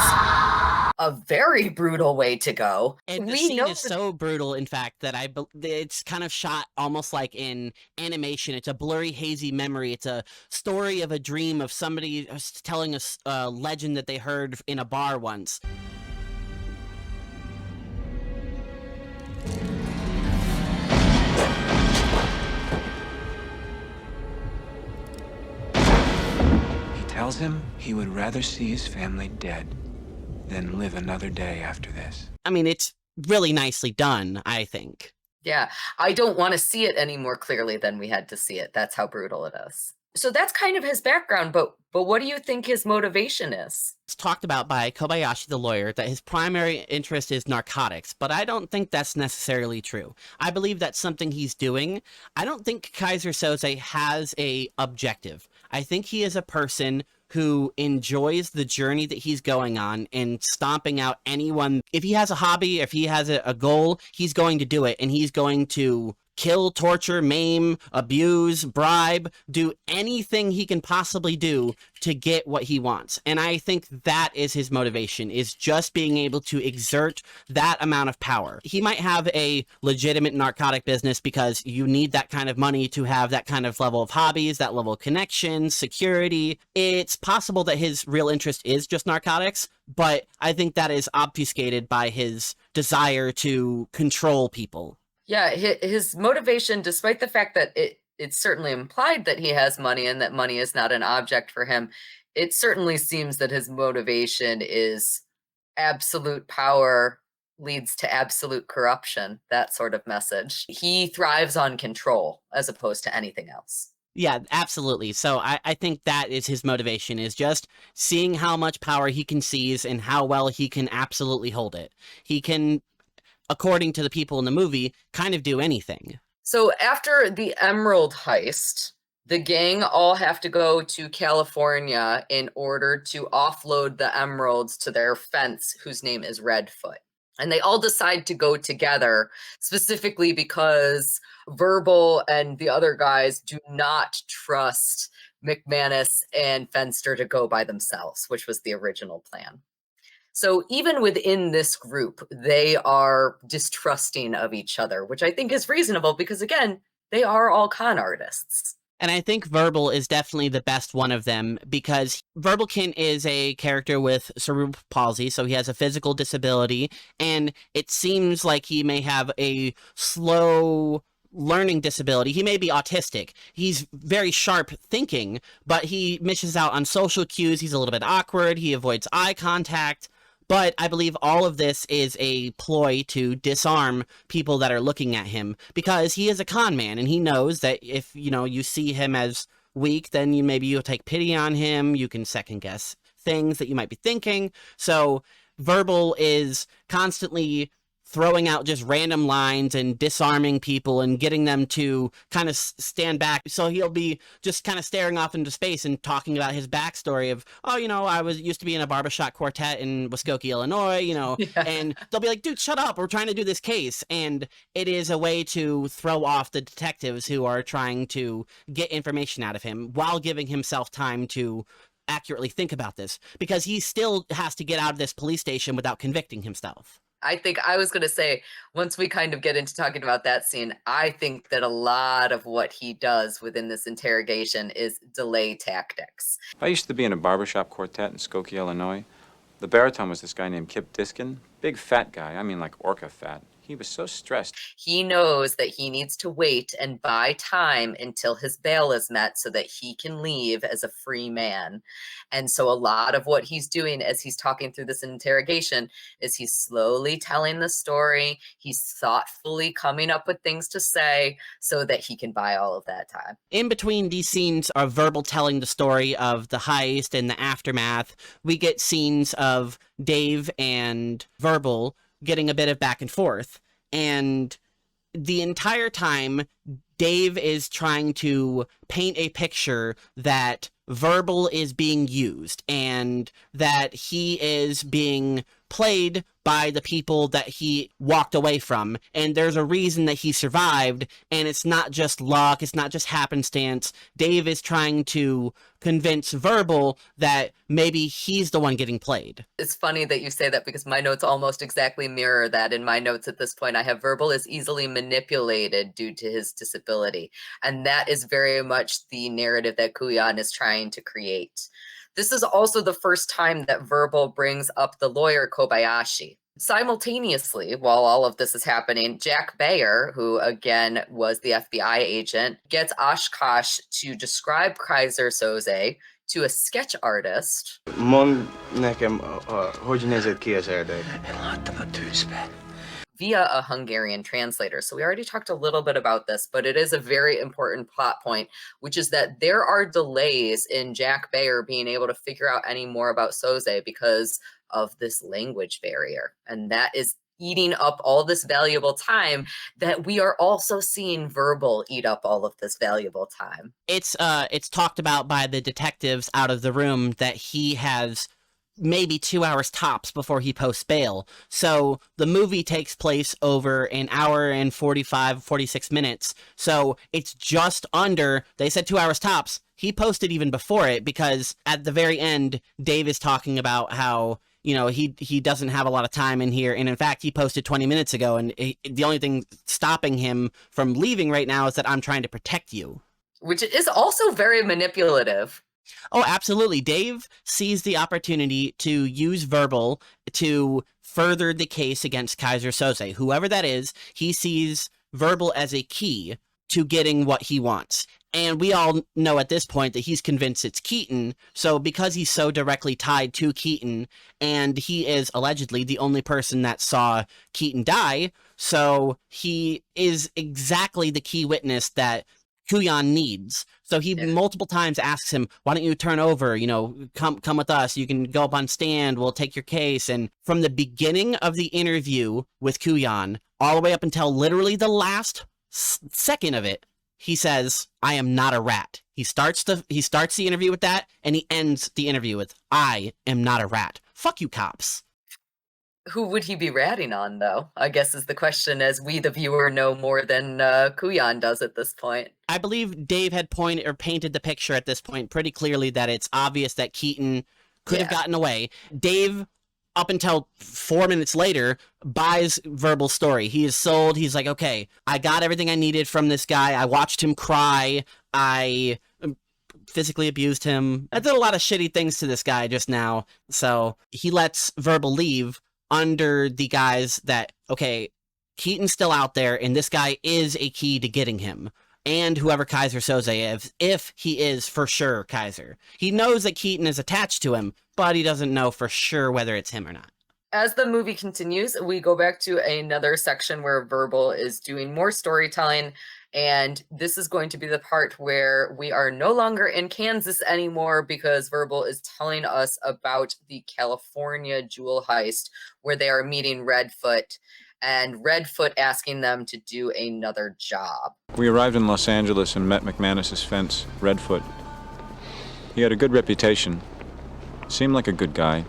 a very brutal way to go. And the scene is so brutal, in fact, that it's kind of shot almost like in animation. It's a blurry, hazy memory. It's a story of a dream of somebody telling a legend that they heard in a bar once. He tells him he would rather see his family dead than live another day after this. I mean, it's really nicely done, I think. Yeah, I don't want to see it any more clearly than we had to see it. That's how brutal it is. So that's kind of his background, but what do you think his motivation is? It's talked about by Kobayashi the lawyer that his primary interest is narcotics, but I don't think that's necessarily true. I believe that's something he's doing. I don't think Keyser Soze has a objective. I think he is a person who enjoys the journey that he's going on and stomping out anyone. If he has a hobby, if he has a goal, he's going to do it, and he's going to kill, torture, maim, abuse, bribe, do anything he can possibly do to get what he wants. And I think that is his motivation, is just being able to exert that amount of power. He might have a legitimate narcotic business because you need that kind of money to have that kind of level of hobbies, that level of connections, security. It's possible that his real interest is just narcotics, but I think that is obfuscated by his desire to control people. Yeah, his motivation, despite the fact that it's certainly implied that he has money and that money is not an object for him, it certainly seems that his motivation is absolute power leads to absolute corruption, that sort of message. He thrives on control as opposed to anything else. Yeah, absolutely. So I think that is his motivation, is just seeing how much power he can seize and how well he can absolutely hold it. He can, according to the people in the movie, kind of do anything. So after the Emerald heist, the gang all have to go to California in order to offload the emeralds to their fence, whose name is Redfoot. And they all decide to go together, specifically because Verbal and the other guys do not trust McManus and Fenster to go by themselves, which was the original plan. So even within this group, they are distrusting of each other, which I think is reasonable because, again, they are all con artists. And I think Verbal is definitely the best one of them because Verbalkin is a character with cerebral palsy, so he has a physical disability, and it seems like he may have a slow learning disability. He may be autistic. He's very sharp thinking, but he misses out on social cues. He's a little bit awkward. He avoids eye contact. But I believe all of this is a ploy to disarm people that are looking at him because he is a con man, and he knows that if, you see him as weak, then you'll take pity on him. You can second guess things that you might be thinking. So Verbal is constantly throwing out just random lines and disarming people and getting them to kind of stand back. So he'll be just kind of staring off into space and talking about his backstory of, I used to be in a barbershop quartet in Muskogee, Illinois, yeah. And they'll be like, dude, shut up. We're trying to do this case. And it is a way to throw off the detectives who are trying to get information out of him while giving himself time to accurately think about this, because he still has to get out of this police station without convicting himself. I think I was going to say, once we kind of get into talking about that scene, I think that a lot of what he does within this interrogation is delay tactics. I used to be in a barbershop quartet in Skokie, Illinois. The baritone was this guy named Kip Diskin. Big fat guy, I mean like orca fat. He was so stressed. He knows that he needs to wait and buy time until his bail is met so that he can leave as a free man. And so a lot of what he's doing as he's talking through this interrogation is he's slowly telling the story. He's thoughtfully coming up with things to say so that he can buy all of that time. In between these scenes of Verbal telling the story of the heist and the aftermath, we get scenes of Dave and Verbal getting a bit of back and forth. And the entire time, Dave is trying to paint a picture that Verbal is being used and that he is being played by the people that he walked away from. And there's a reason that he survived, and it's not just luck, it's not just happenstance. Dave is trying to convince Verbal that maybe he's the one getting played. It's funny that you say that because my notes almost exactly mirror that. In my notes at this point, I have Verbal is easily manipulated due to his disability. And that is very much the narrative that Kujan is trying to create. This is also the first time that Verbal brings up the lawyer Kobayashi. Simultaneously, while all of this is happening, Jack Bayer, who again was the FBI agent, gets Oshkosh to describe Keyser Soze to a sketch artist. Mond nekem, hogy nézett ki ez erdő? Láttam a tűzbe. Via a Hungarian translator. So we already talked a little bit about this, but it is a very important plot point, which is that there are delays in Jack Bayer being able to figure out any more about Soze because of this language barrier. And that is eating up all this valuable time that we are also seeing Verbal eat up all of this valuable time. It's talked about by the detectives out of the room that he has maybe 2 hours tops before he posts bail. So the movie takes place over an hour and 46 minutes. So it's just under, they said 2 hours tops. He posted even before it because at the very end, Dave is talking about how, you know, he doesn't have a lot of time in here. And in fact, he posted 20 minutes ago. And the only thing stopping him from leaving right now is that I'm trying to protect you. Which is also very manipulative. Oh, absolutely. Dave sees the opportunity to use Verbal to further the case against Keyser Soze. Whoever that is, he sees Verbal as a key to getting what he wants. And we all know at this point that he's convinced it's Keaton. So because he's so directly tied to Keaton, and he is allegedly the only person that saw Keaton die, so he is exactly the key witness that Kujan needs. So he multiple times asks him, why don't you turn over, you know, come with us, you can go up on stand, we'll take your case. And from the beginning of the interview with Kujan all the way up until literally the last second of it, he says, I am not a rat. He starts the interview with that, and he ends the interview with, I am not a rat. Fuck you, cops. Who would he be ratting on, though? I guess is the question, as we, the viewer, know more than Kujan does at this point. I believe Dave had painted the picture at this point pretty clearly that it's obvious that Keaton could have gotten away. Dave, up until 4 minutes later, buys Verbal's story. He is sold. He's like, okay, I got everything I needed from this guy. I watched him cry. I physically abused him. I did a lot of shitty things to this guy just now. So he lets Verbal leave under the guise that, okay, Keaton's still out there, and this guy is a key to getting him. And whoever Keyser Soze is, if he is for sure Keyser. He knows that Keaton is attached to him, but he doesn't know for sure whether it's him or not. As the movie continues, we go back to another section where Verbal is doing more storytelling, and this is going to be the part where we are no longer in Kansas anymore because Verbal is telling us about the California jewel heist where they are meeting Redfoot, and Redfoot asking them to do another job. We arrived in Los Angeles and met McManus's fence, Redfoot. He had a good reputation. Seemed like a good guy.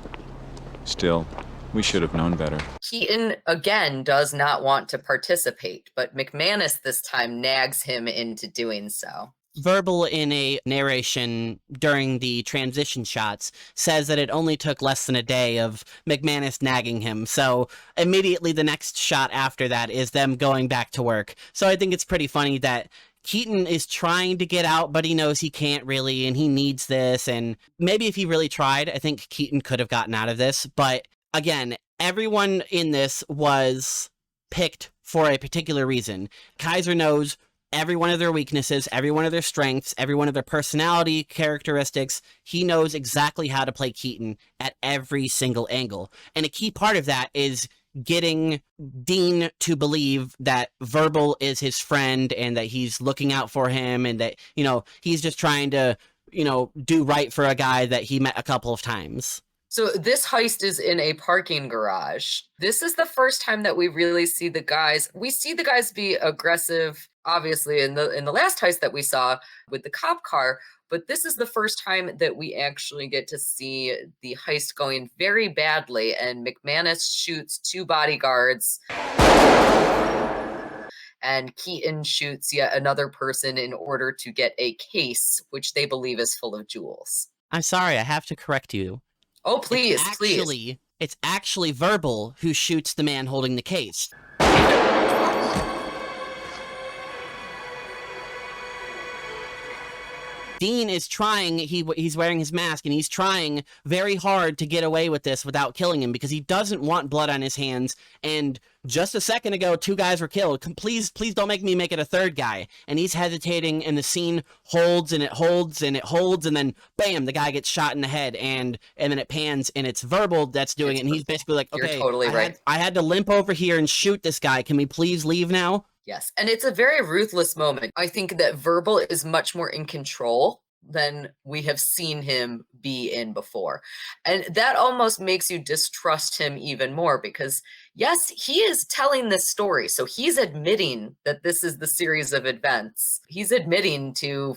Still, we should have known better. Keaton, again, does not want to participate, but McManus this time nags him into doing so. Verbal, in a narration during the transition shots, says that it only took less than a day of McManus nagging him. So immediately the next shot after that is them going back to work. So I think it's pretty funny that Keaton is trying to get out, but he knows he can't really, and he needs this. And maybe if he really tried, I think Keaton could have gotten out of this. But again, everyone in this was picked for a particular reason. Keyser knows every one of their weaknesses, every one of their strengths, every one of their personality characteristics. He knows exactly how to play Keaton at every single angle. And a key part of that is getting Dean to believe that Verbal is his friend and that he's looking out for him and that, you know, he's just trying to, you know, do right for a guy that he met a couple of times. So this heist is in a parking garage. This is the first time that we really see the guys. We see the guys be aggressive, obviously, in the last heist that we saw with the cop car. But this is the first time that we actually get to see the heist going very badly. And McManus shoots 2 bodyguards. And Keaton shoots yet another person in order to get a case, which they believe is full of jewels. I'm sorry, I have to correct you. Oh, please, please. It's actually Verbal who shoots the man holding the case. Dean is trying, he's wearing his mask, and he's trying very hard to get away with this without killing him because he doesn't want blood on his hands. And just a second ago, 2 guys were killed. Please don't make me make it a 3rd guy. And he's hesitating, and the scene holds, and it holds, and it holds, and then bam, the guy gets shot in the head, and then it pans, and it's Verbal that's doing it, and he's basically like, okay, you're totally right. I had to limp over here and shoot this guy. Can we please leave now? Yes, and it's a very ruthless moment. I think that Verbal is much more in control than we have seen him be in before. And that almost makes you distrust him even more because, yes, he is telling this story. So he's admitting that this is the series of events. He's admitting to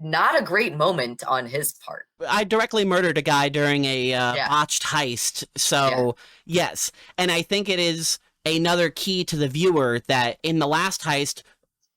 not a great moment on his part. I directly murdered a guy during a botched heist. So, yes. And I think it is another key to the viewer that in the last heist,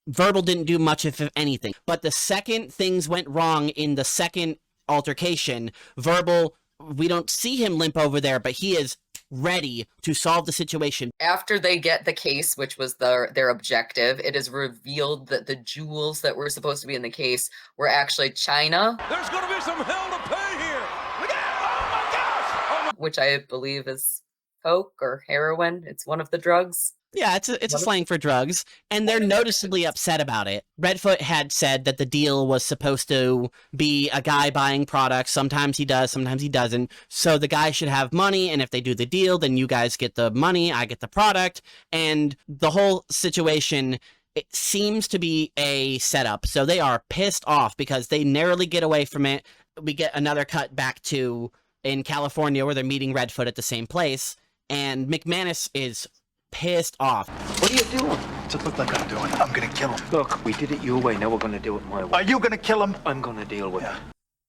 Verbal didn't do much of anything. But the second things went wrong in the second altercation, Verbal, we don't see him limp over there, but he is ready to solve the situation. After they get the case, which was their objective, it is revealed that the jewels that were supposed to be in the case were actually China. There's gonna be some hell to pay here! Look out! Oh my gosh! Which I believe is coke or heroin. It's one of the drugs. Yeah, it's a slang for drugs, and they're noticeably upset about it. Redfoot had said that the deal was supposed to be a guy buying products. Sometimes he does, sometimes he doesn't. So the guy should have money, and if they do the deal, then you guys get the money, I get the product. And the whole situation, it seems to be a setup. So they are pissed off because they narrowly get away from it. We get another cut back to in California where they're meeting Redfoot at the same place, and McManus is pissed off. What are you doing? What's it look like I'm doing? I'm gonna kill him. Look, we did it your way, now we're gonna do it my way. Are you gonna kill him? I'm gonna deal with it.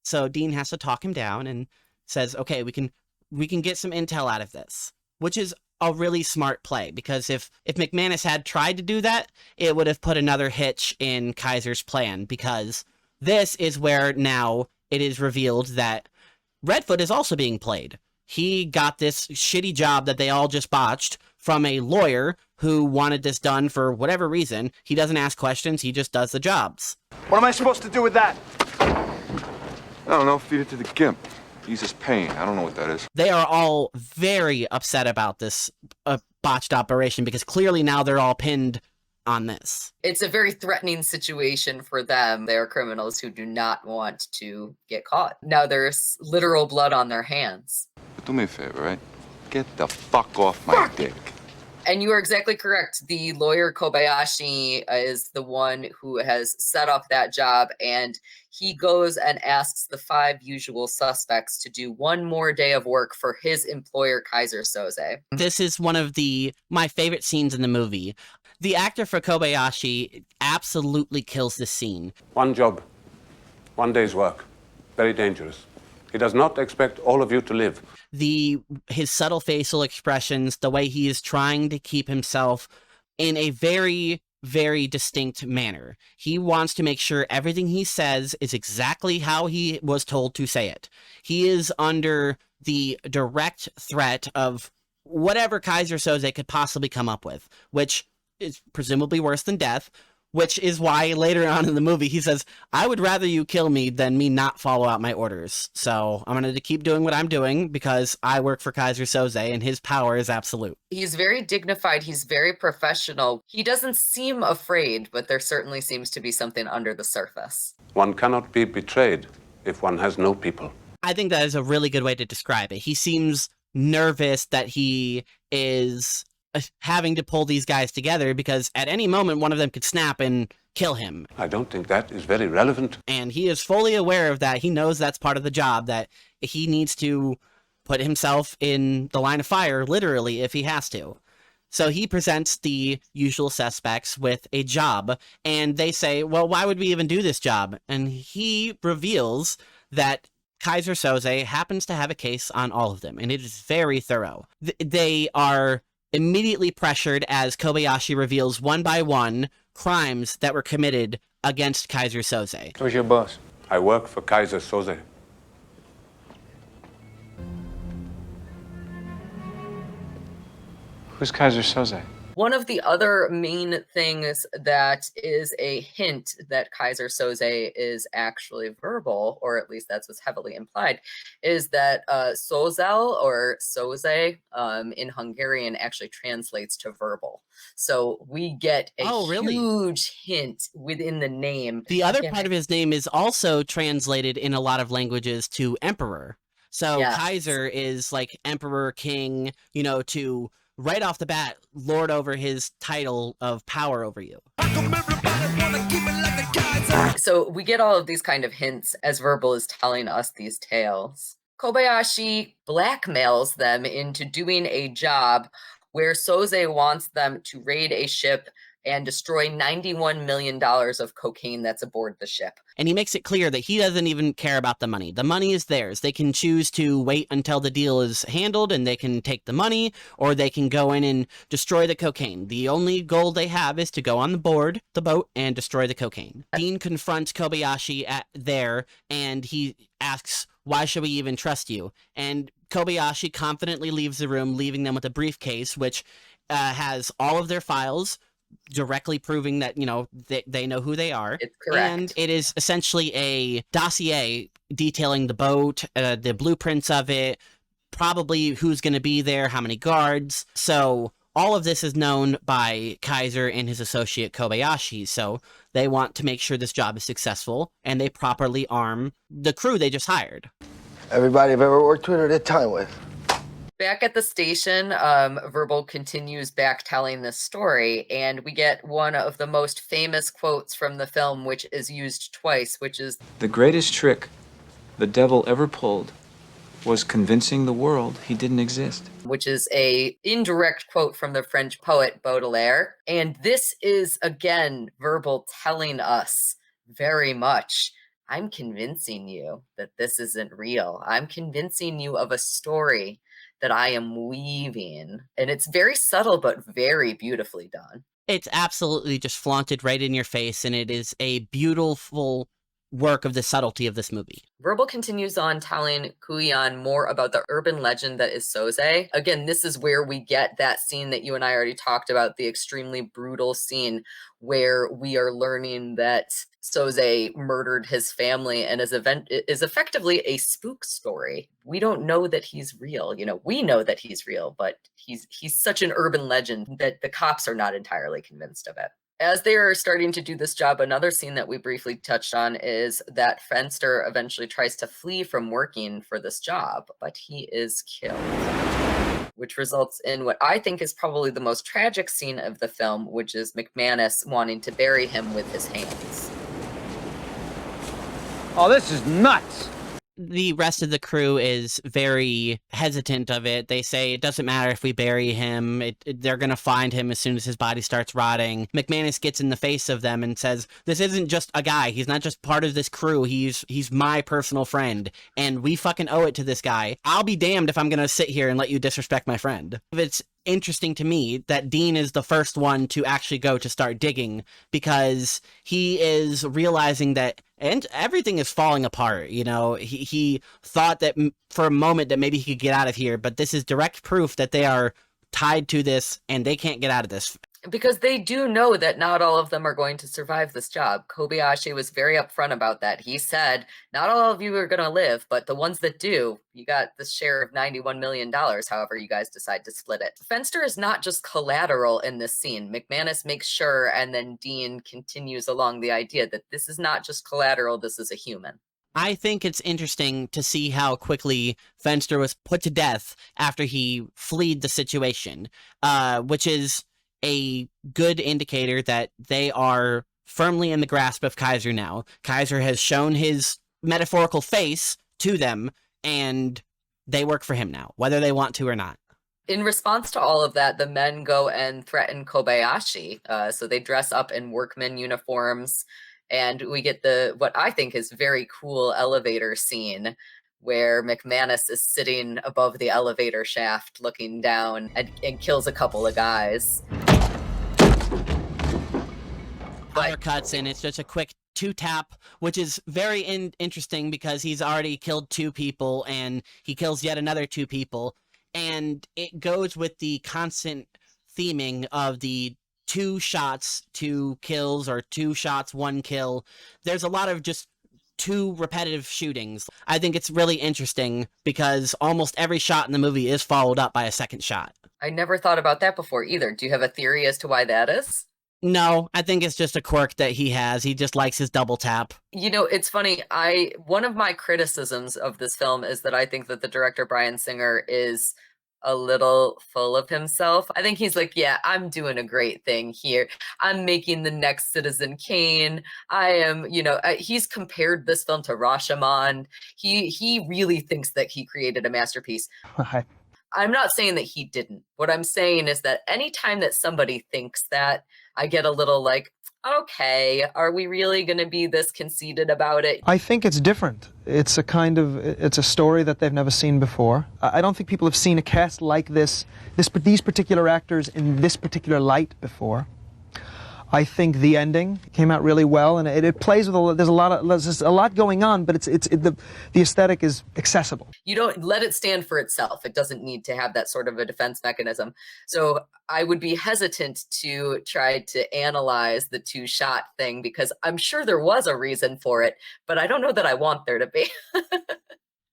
So Dean has to talk him down and says, okay, we can get some intel out of this, which is a really smart play because if McManus had tried to do that, it would have put another hitch in Keyser's plan because this is where now it is revealed that Redfoot is also being played. He got this shitty job that they all just botched from a lawyer who wanted this done for whatever reason. He doesn't ask questions, he just does the jobs. What am I supposed to do with that? I don't know, feed it to the gimp. Eases pain. I don't know what that is. They are all very upset about this botched operation because clearly now they're all pinned on this. It's a very threatening situation for them. They are criminals who do not want to get caught. Now there's literal blood on their hands. But do me a favor, right? Get the fuck off my dick. And you are exactly correct. The lawyer Kobayashi is the one who has set up that job, and he goes and asks the 5 usual suspects to do one more day of work for his employer, Keyser Soze. This is one of my favorite scenes in the movie. The actor for Kobayashi absolutely kills this scene. One job, one day's work. Very dangerous. He does not expect all of you to live. His subtle facial expressions, the way he is trying to keep himself in a very, very distinct manner. He wants to make sure everything he says is exactly how he was told to say it. He is under the direct threat of whatever Keyser Soze could possibly come up with, which is presumably worse than death. which is why later on in the movie he says, I would rather you kill me than me not follow out my orders. So I'm going to keep doing what I'm doing because I work for Keyser Soze and his power is absolute. He's very dignified. He's very professional. He doesn't seem afraid, but there certainly seems to be something under the surface. One cannot be betrayed if one has no people. I think that is a really good way to describe it. He seems nervous that he is having to pull these guys together because at any moment one of them could snap and kill him. I don't think that is very relevant. And he is fully aware of that. He knows that's part of the job, that he needs to put himself in the line of fire, literally, if he has to. So he presents the usual suspects with a job, and they say, well, why would we even do this job? And he reveals that Keyser Soze happens to have a case on all of them, and it is very thorough. They are immediately pressured as Kobayashi reveals one by one crimes that were committed against Keyser Soze. Who's your boss? I work for Keyser Soze. Who's Keyser Soze? One of the other main things that is a hint that Keyser Soze is actually verbal, or at least that's what's heavily implied, is that Sözel or Soze in Hungarian actually translates to verbal. So we get a huge hint within the name. The other part of his name is also translated in a lot of languages to emperor. So Keyser is like emperor, king, you know, to right off the bat lord over his title of power over you. So we get all of these kind of hints as Verbal is telling us these tales. Kobayashi blackmails them into doing a job where Soze wants them to raid a ship and destroy $91 million of cocaine that's aboard the ship. And he makes it clear that he doesn't even care about the money. The money is theirs. They can choose to wait until the deal is handled and they can take the money, or they can go in and destroy the cocaine. The only goal they have is to go on the boat, and destroy the cocaine. Dean confronts Kobayashi there, and he asks, why should we even trust you? And Kobayashi confidently leaves the room, leaving them with a briefcase, which has all of their files, directly proving that, you know, they know who they are. It's correct. And it is essentially a dossier detailing the boat, the blueprints of it, probably who's going to be there, how many guards. So all of this is known by Keyser and his associate Kobayashi. So they want to make sure this job is successful, and they properly arm the crew they just hired. Everybody I've ever worked with or did time with. Back at the station, Verbal continues back telling this story, and we get one of the most famous quotes from the film, which is used twice, which is, The greatest trick the devil ever pulled was convincing the world he didn't exist. which is a indirect quote from the French poet Baudelaire. And this is, again, Verbal telling us very much, I'm convincing you that this isn't real. I'm convincing you of a story that I am weaving. And it's very subtle, but very beautifully done. It's absolutely just flaunted right in your face, and it is a beautiful work of the subtlety of this movie. Verbal continues on telling Kujan more about the urban legend that is Söze. Again, this is where we get that scene that you and I already talked about, the extremely brutal scene where we are learning that Söze murdered his family and is effectively a spook story. We don't know that he's real. You know, we know that he's real, but he's such an urban legend that the cops are not entirely convinced of it. As they are starting to do this job, another scene that we briefly touched on is that Fenster eventually tries to flee from working for this job, but he is killed, which results in what I think is probably the most tragic scene of the film, which is McManus wanting to bury him with his hands. Oh, this is nuts. The rest of the crew is very hesitant of it. They say it doesn't matter if we bury him. They're going to find him as soon as his body starts rotting. McManus gets in the face of them and says, this isn't just a guy. He's not just part of this crew. He's my personal friend, and we fucking owe it to this guy. I'll be damned if I'm going to sit here and let you disrespect my friend. It's interesting to me that Dean is the first one to actually go to start digging, because he is realizing that and everything is falling apart. You know, he thought that for a moment that maybe he could get out of here, but this is direct proof that they are tied to this and they can't get out of this. Because they do know that not all of them are going to survive this job. Kobayashi was very upfront about that. He said, not all of you are going to live, but the ones that do, you got the share of $91 million, however you guys decide to split it. Fenster is not just collateral in this scene. McManus makes sure, and then Dean continues along the idea that this is not just collateral, this is a human. I think it's interesting to see how quickly Fenster was put to death after he fled the situation, which is a good indicator that they are firmly in the grasp of Keyser now. Keyser has shown his metaphorical face to them, and they work for him now, whether they want to or not. In response to all of that, the men go and threaten Kobayashi. So they dress up in workman uniforms, and we get what I think is very cool elevator scene where McManus is sitting above the elevator shaft looking down and kills a couple of guys. Power cuts, and it's just a quick 2-tap, which is very interesting because he's already killed 2 people, and he kills yet another 2 people. And it goes with the constant theming of the 2 shots, 2 kills, or 2 shots, 1 kill. There's a lot of just 2 repetitive shootings. I think it's really interesting because almost every shot in the movie is followed up by a second shot. I never thought about that before either. Do you have a theory as to why that is? No, I think it's just a quirk that he has. He just likes his double tap. You know, it's funny. One of my criticisms of this film is that I think that the director, Bryan Singer, is a little full of himself. I think he's like, yeah, I'm doing a great thing here. I'm making the next Citizen Kane. I am, he's compared this film to Rashomon. He really thinks that he created a masterpiece. I'm not saying that he didn't. What I'm saying is that anytime that somebody thinks that, I get a little like, okay, are we really going to be this conceited about it? I think it's different. It's a story that they've never seen before. I don't think people have seen a cast like these particular actors in this particular light before. I think the ending came out really well, and it plays with there's a lot going on, but the aesthetic is accessible. You don't let it stand for itself. It doesn't need to have that sort of a defense mechanism. So I would be hesitant to try to analyze the 2-shot thing because I'm sure there was a reason for it, but I don't know that I want there to be.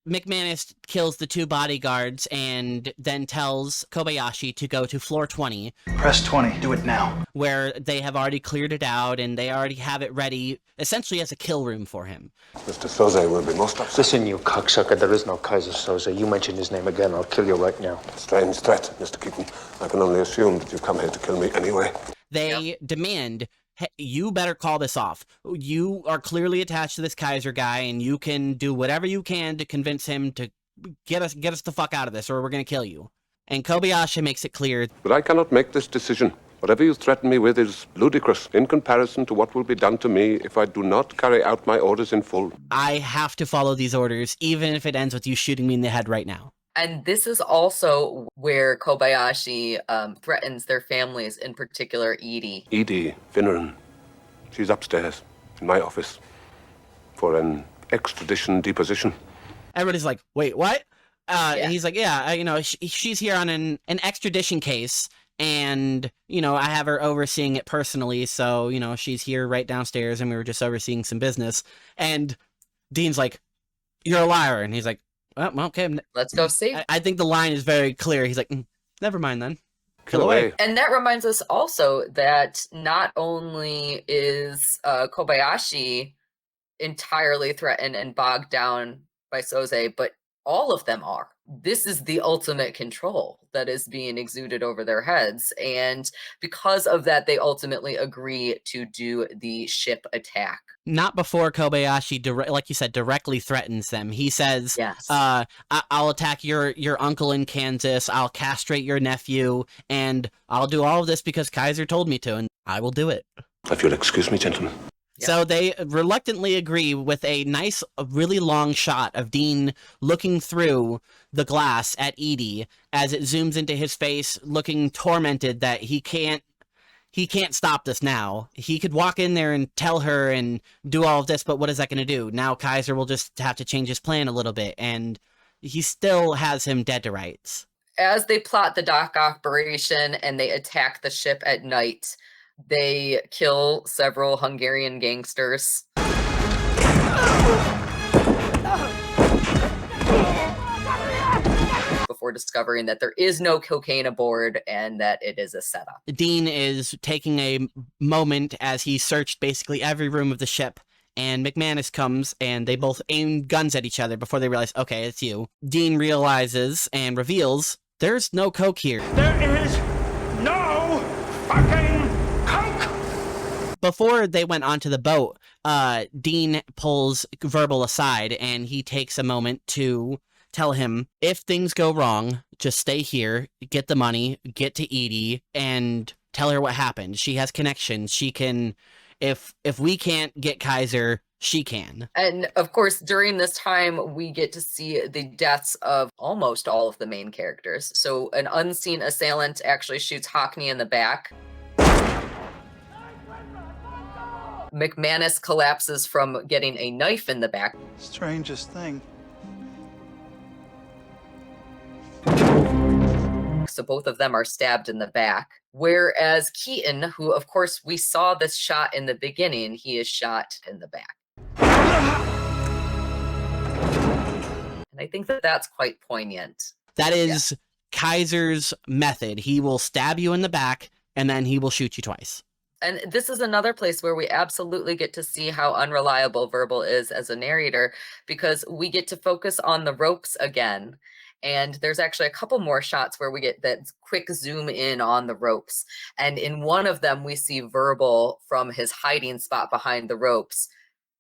McManus kills the 2 bodyguards and then tells Kobayashi to go to floor 20. Press 20. Do it now. Where they have already cleared it out and they already have it ready, essentially as a kill room for him. Mr. Soze will be most upset. Listen, you cocksucker, there is no Keyser Soze. You mention his name again, I'll kill you right now. Strange threat, Mr. Keaton. I can only assume that you've come here to kill me anyway. They demand, hey, you better call this off. You are clearly attached to this Keyser guy, and you can do whatever you can to convince him to get us the fuck out of this, or we're gonna kill you. And Kobayashi makes it clear. But I cannot make this decision. Whatever you threaten me with is ludicrous in comparison to what will be done to me if I do not carry out my orders in full. I have to follow these orders, even if it ends with you shooting me in the head right now. And this is also where Kobayashi threatens their families, in particular Edie. Edie Finneran. She's upstairs in my office for an extradition deposition. Everybody's like, wait, what? And he's like, yeah, she's here on an extradition case, and, I have her overseeing it personally, so, she's here right downstairs, and we were just overseeing some business. And Dean's like, you're a liar. And he's like, well, okay. Let's go see. I think the line is very clear. He's like, never mind then. Kill away. And that reminds us also that not only is Kobayashi entirely threatened and bogged down by Soze, but all of them are. This is the ultimate control that is being exuded over their heads. And because of that, they ultimately agree to do the ship attack. Not before Kobayashi, like you said, directly threatens them. He says, yes. I'll attack your uncle in Kansas, I'll castrate your nephew, and I'll do all of this because Keyser told me to, and I will do it. If you'll excuse me, gentlemen. So they reluctantly agree with a nice, really long shot of Dean looking through the glass at Edie as it zooms into his face, looking tormented that he can't stop this now. He could walk in there and tell her and do all of this, but what is that going to do? Now Keyser will just have to change his plan a little bit, and he still has him dead to rights. as they plot the dock operation and they attack the ship at night, they kill several Hungarian gangsters. Before discovering that there is no cocaine aboard and that it is a setup. Dean is taking a moment as he searched basically every room of the ship, and McManus comes and they both aim guns at each other before they realize, okay, it's you. Dean realizes and reveals there's no coke here. There is no fucking coke! Before they went onto the boat, Dean pulls Verbal aside and he takes a moment to tell him, if things go wrong, just stay here, get the money, get to Edie, and tell her what happened. She has connections. She can, if we can't get Keyser, she can. And of course, during this time, we get to see the deaths of almost all of the main characters. So an unseen assailant actually shoots Hockney in the back. McManus collapses from getting a knife in the back. Strangest thing. So both of them are stabbed in the back. Whereas Keaton, who of course we saw this shot in the beginning, he is shot in the back. And I think that that's quite poignant. That is Keyser's method. He will stab you in the back and then he will shoot you twice. And this is another place where we absolutely get to see how unreliable Verbal is as a narrator, because we get to focus on the ropes again. And there's actually a couple more shots where we get that quick zoom in on the ropes. And in one of them, we see Verbal from his hiding spot behind the ropes,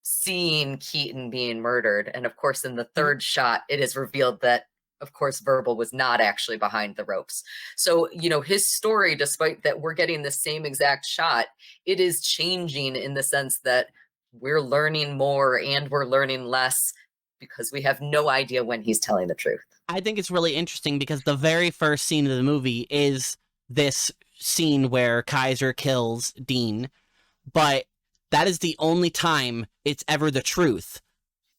seeing Keaton being murdered. And of course, in the third shot, it is revealed that, of course, Verbal was not actually behind the ropes. So, you know, his story, despite that we're getting the same exact shot, it is changing in the sense that we're learning more and we're learning less because we have no idea when he's telling the truth. I think it's really interesting because the very first scene of the movie is this scene where Keyser kills Dean, but that is the only time it's ever the truth.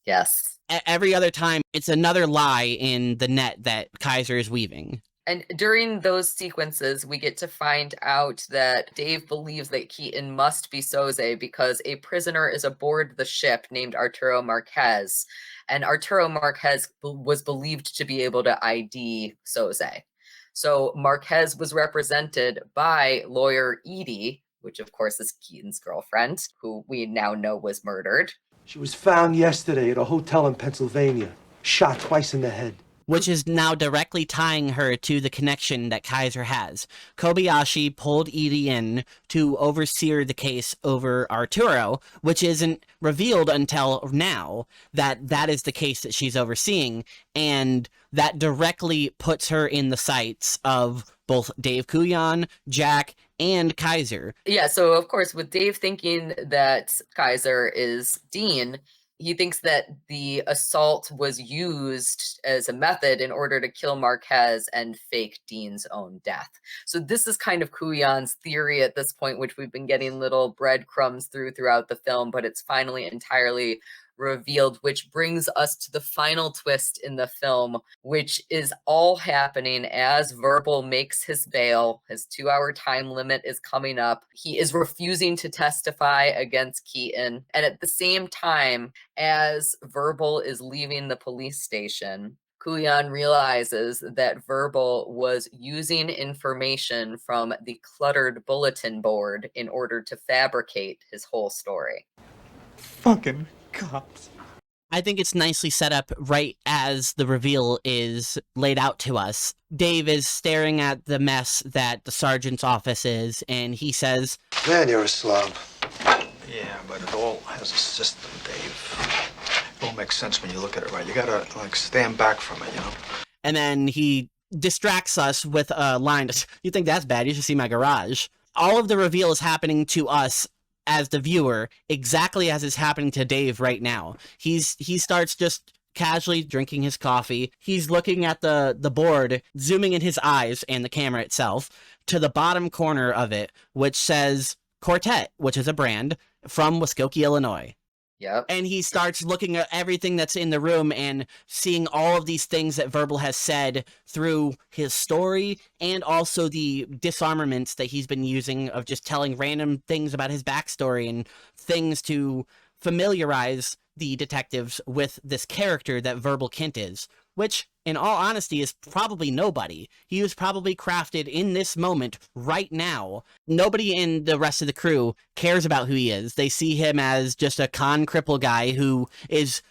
Yes. Every other time, it's another lie in the net that Keyser is weaving. And during those sequences, we get to find out that Dave believes that Keaton must be Soze because a prisoner is aboard the ship named Arturo Marquez. And Arturo Marquez was believed to be able to ID Soze. So Marquez was represented by lawyer Edie, which of course is Keaton's girlfriend, who we now know was murdered. She was found yesterday at a hotel in Pennsylvania, shot twice in the head. Which is now directly tying her to the connection that Keyser has. Kobayashi pulled Edie in to oversee the case over Arturo, which isn't revealed until now that that is the case that she's overseeing, and that directly puts her in the sights of both Dave Kujan, Jack, and Keyser. Yeah, so of course, with Dave thinking that Keyser is Dean, he thinks that the assault was used as a method in order to kill Marquez and fake Dean's own death. So this is kind of Kujan's theory at this point, which we've been getting little breadcrumbs throughout the film, but it's finally entirely revealed, which brings us to the final twist in the film, which is all happening as Verbal makes his bail. His 2-hour time limit is coming up. He is refusing to testify against Keaton. And at the same time as Verbal is leaving the police station, Kujan realizes that Verbal was using information from the cluttered bulletin board in order to fabricate his whole story. Fucking cops. I think it's nicely set up right as the reveal is laid out to us. Dave is staring at the mess that the sergeant's office is, and he says, Man, you're a slob. Yeah, but it all has a system, Dave. It all makes sense when you look at it right. You gotta, stand back from it, you know? And then he distracts us with a line, you think that's bad, you should see my garage. All of the reveal is happening to us as the viewer, exactly as is happening to Dave right now. He starts just casually drinking his coffee. He's looking at the board, zooming in his eyes and the camera itself to the bottom corner of it, which says Quartet, which is a brand from Muskogee, Illinois. Yep. And he starts looking at everything that's in the room and seeing all of these things that Verbal has said through his story and also the disarmaments that he's been using of just telling random things about his backstory and things to familiarize the detectives with this character that Verbal Kint is, which, in all honesty, is probably nobody. He was probably crafted in this moment, right now. Nobody in the rest of the crew cares about who he is. They see him as just a con cripple guy who is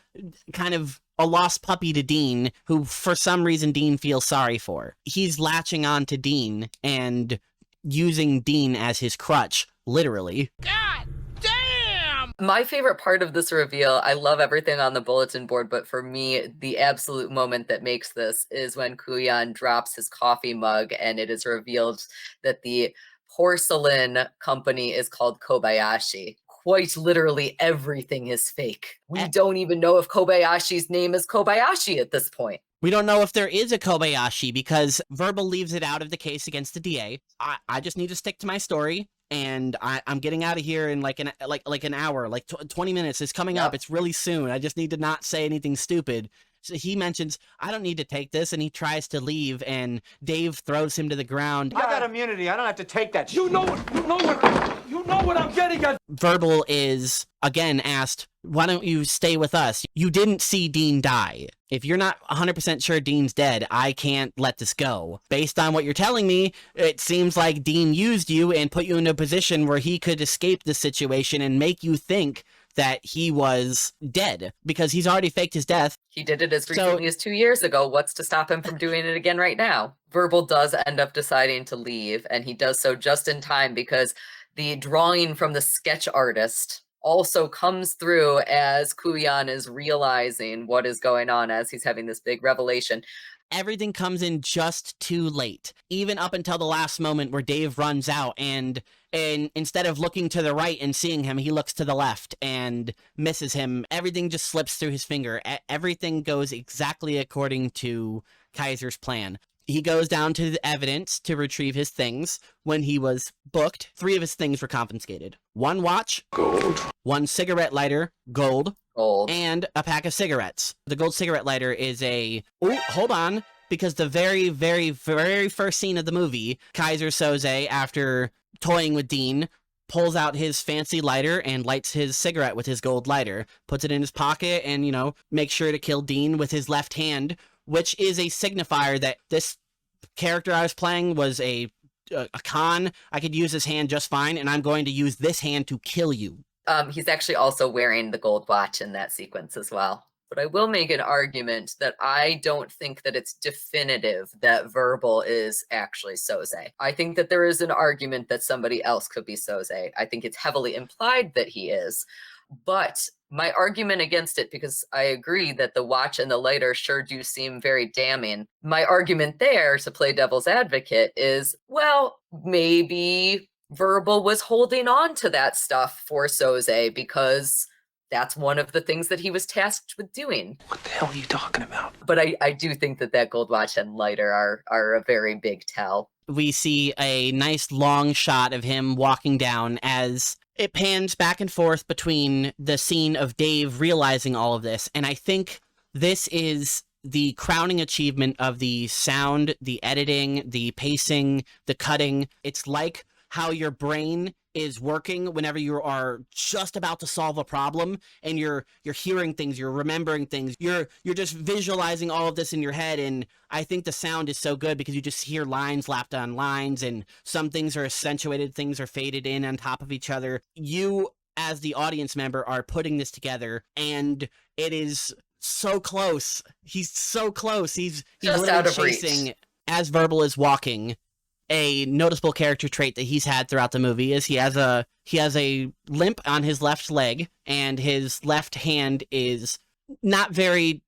kind of a lost puppy to Dean, who for some reason Dean feels sorry for. He's latching on to Dean and using Dean as his crutch, literally. My favorite part of this reveal, I love everything on the bulletin board, but for me, the absolute moment that makes this is when Kujan drops his coffee mug and it is revealed that the porcelain company is called Kobayashi. Quite literally everything is fake. We don't even know if Kobayashi's name is Kobayashi at this point. We don't know if there is a Kobayashi because Verbal leaves it out of the case against the DA. I just need to stick to my story. And I'm getting out of here in like an hour, 20 minutes. It's coming up. It's really soon. I just need to not say anything stupid. So he mentions, I don't need to take this, and he tries to leave, and Dave throws him to the ground. I got immunity. I don't have to take that shit. You know what I'm getting at. Verbal is, again, asked, why don't you stay with us? You didn't see Dean die. If you're not 100% sure Dean's dead, I can't let this go. Based on what you're telling me, it seems like Dean used you and put you in a position where he could escape the situation and make you think that he was dead because he's already faked his death. He did it as recently as 2 years ago. What's to stop him from doing it again right now? Verbal does end up deciding to leave, and he does so just in time because the drawing from the sketch artist also comes through as Kujan is realizing what is going on as he's having this big revelation. Everything comes in just too late, even up until the last moment where Dave runs out and instead of looking to the right and seeing him, he looks to the left and misses him. Everything just slips through his finger. Everything goes exactly according to Keyser's plan. He goes down to the evidence to retrieve his things. When he was booked, 3 of his things were confiscated. 1 watch, gold. 1 cigarette lighter, gold. And a pack of cigarettes. The gold cigarette lighter is hold on, because the very, very, very first scene of the movie, Keyser Soze, after toying with Dean, pulls out his fancy lighter and lights his cigarette with his gold lighter, puts it in his pocket, and, makes sure to kill Dean with his left hand, which is a signifier that this character I was playing was a con. I could use this hand just fine, and I'm going to use this hand to kill you. He's actually also wearing the gold watch in that sequence as well. But I will make an argument that I don't think that it's definitive that Verbal is actually Soze. I think that there is an argument that somebody else could be Soze. I think it's heavily implied that he is. But my argument against it, because I agree that the watch and the lighter sure do seem very damning. My argument there, to play devil's advocate, is, well, maybe Verbal was holding on to that stuff for Soze because that's one of the things that he was tasked with doing. What the hell are you talking about? But I do think that gold watch and lighter are a very big tell. We see a nice long shot of him walking down as it pans back and forth between the scene of Dave realizing all of this. And I think this is the crowning achievement of the sound, the editing, the pacing, the cutting. It's like how your brain is working whenever you are just about to solve a problem and you're hearing things, you're remembering things, you're just visualizing all of this in your head. And I think the sound is so good because you just hear lines lapped on lines, and some things are accentuated, things are faded in on top of each other. You, as the audience member, are putting this together, and it is so close. He's so close. He's just out of chasing reach. As Verbal is walking. A noticeable character trait that he's had throughout the movie is he has a limp on his left leg, and his left hand is not very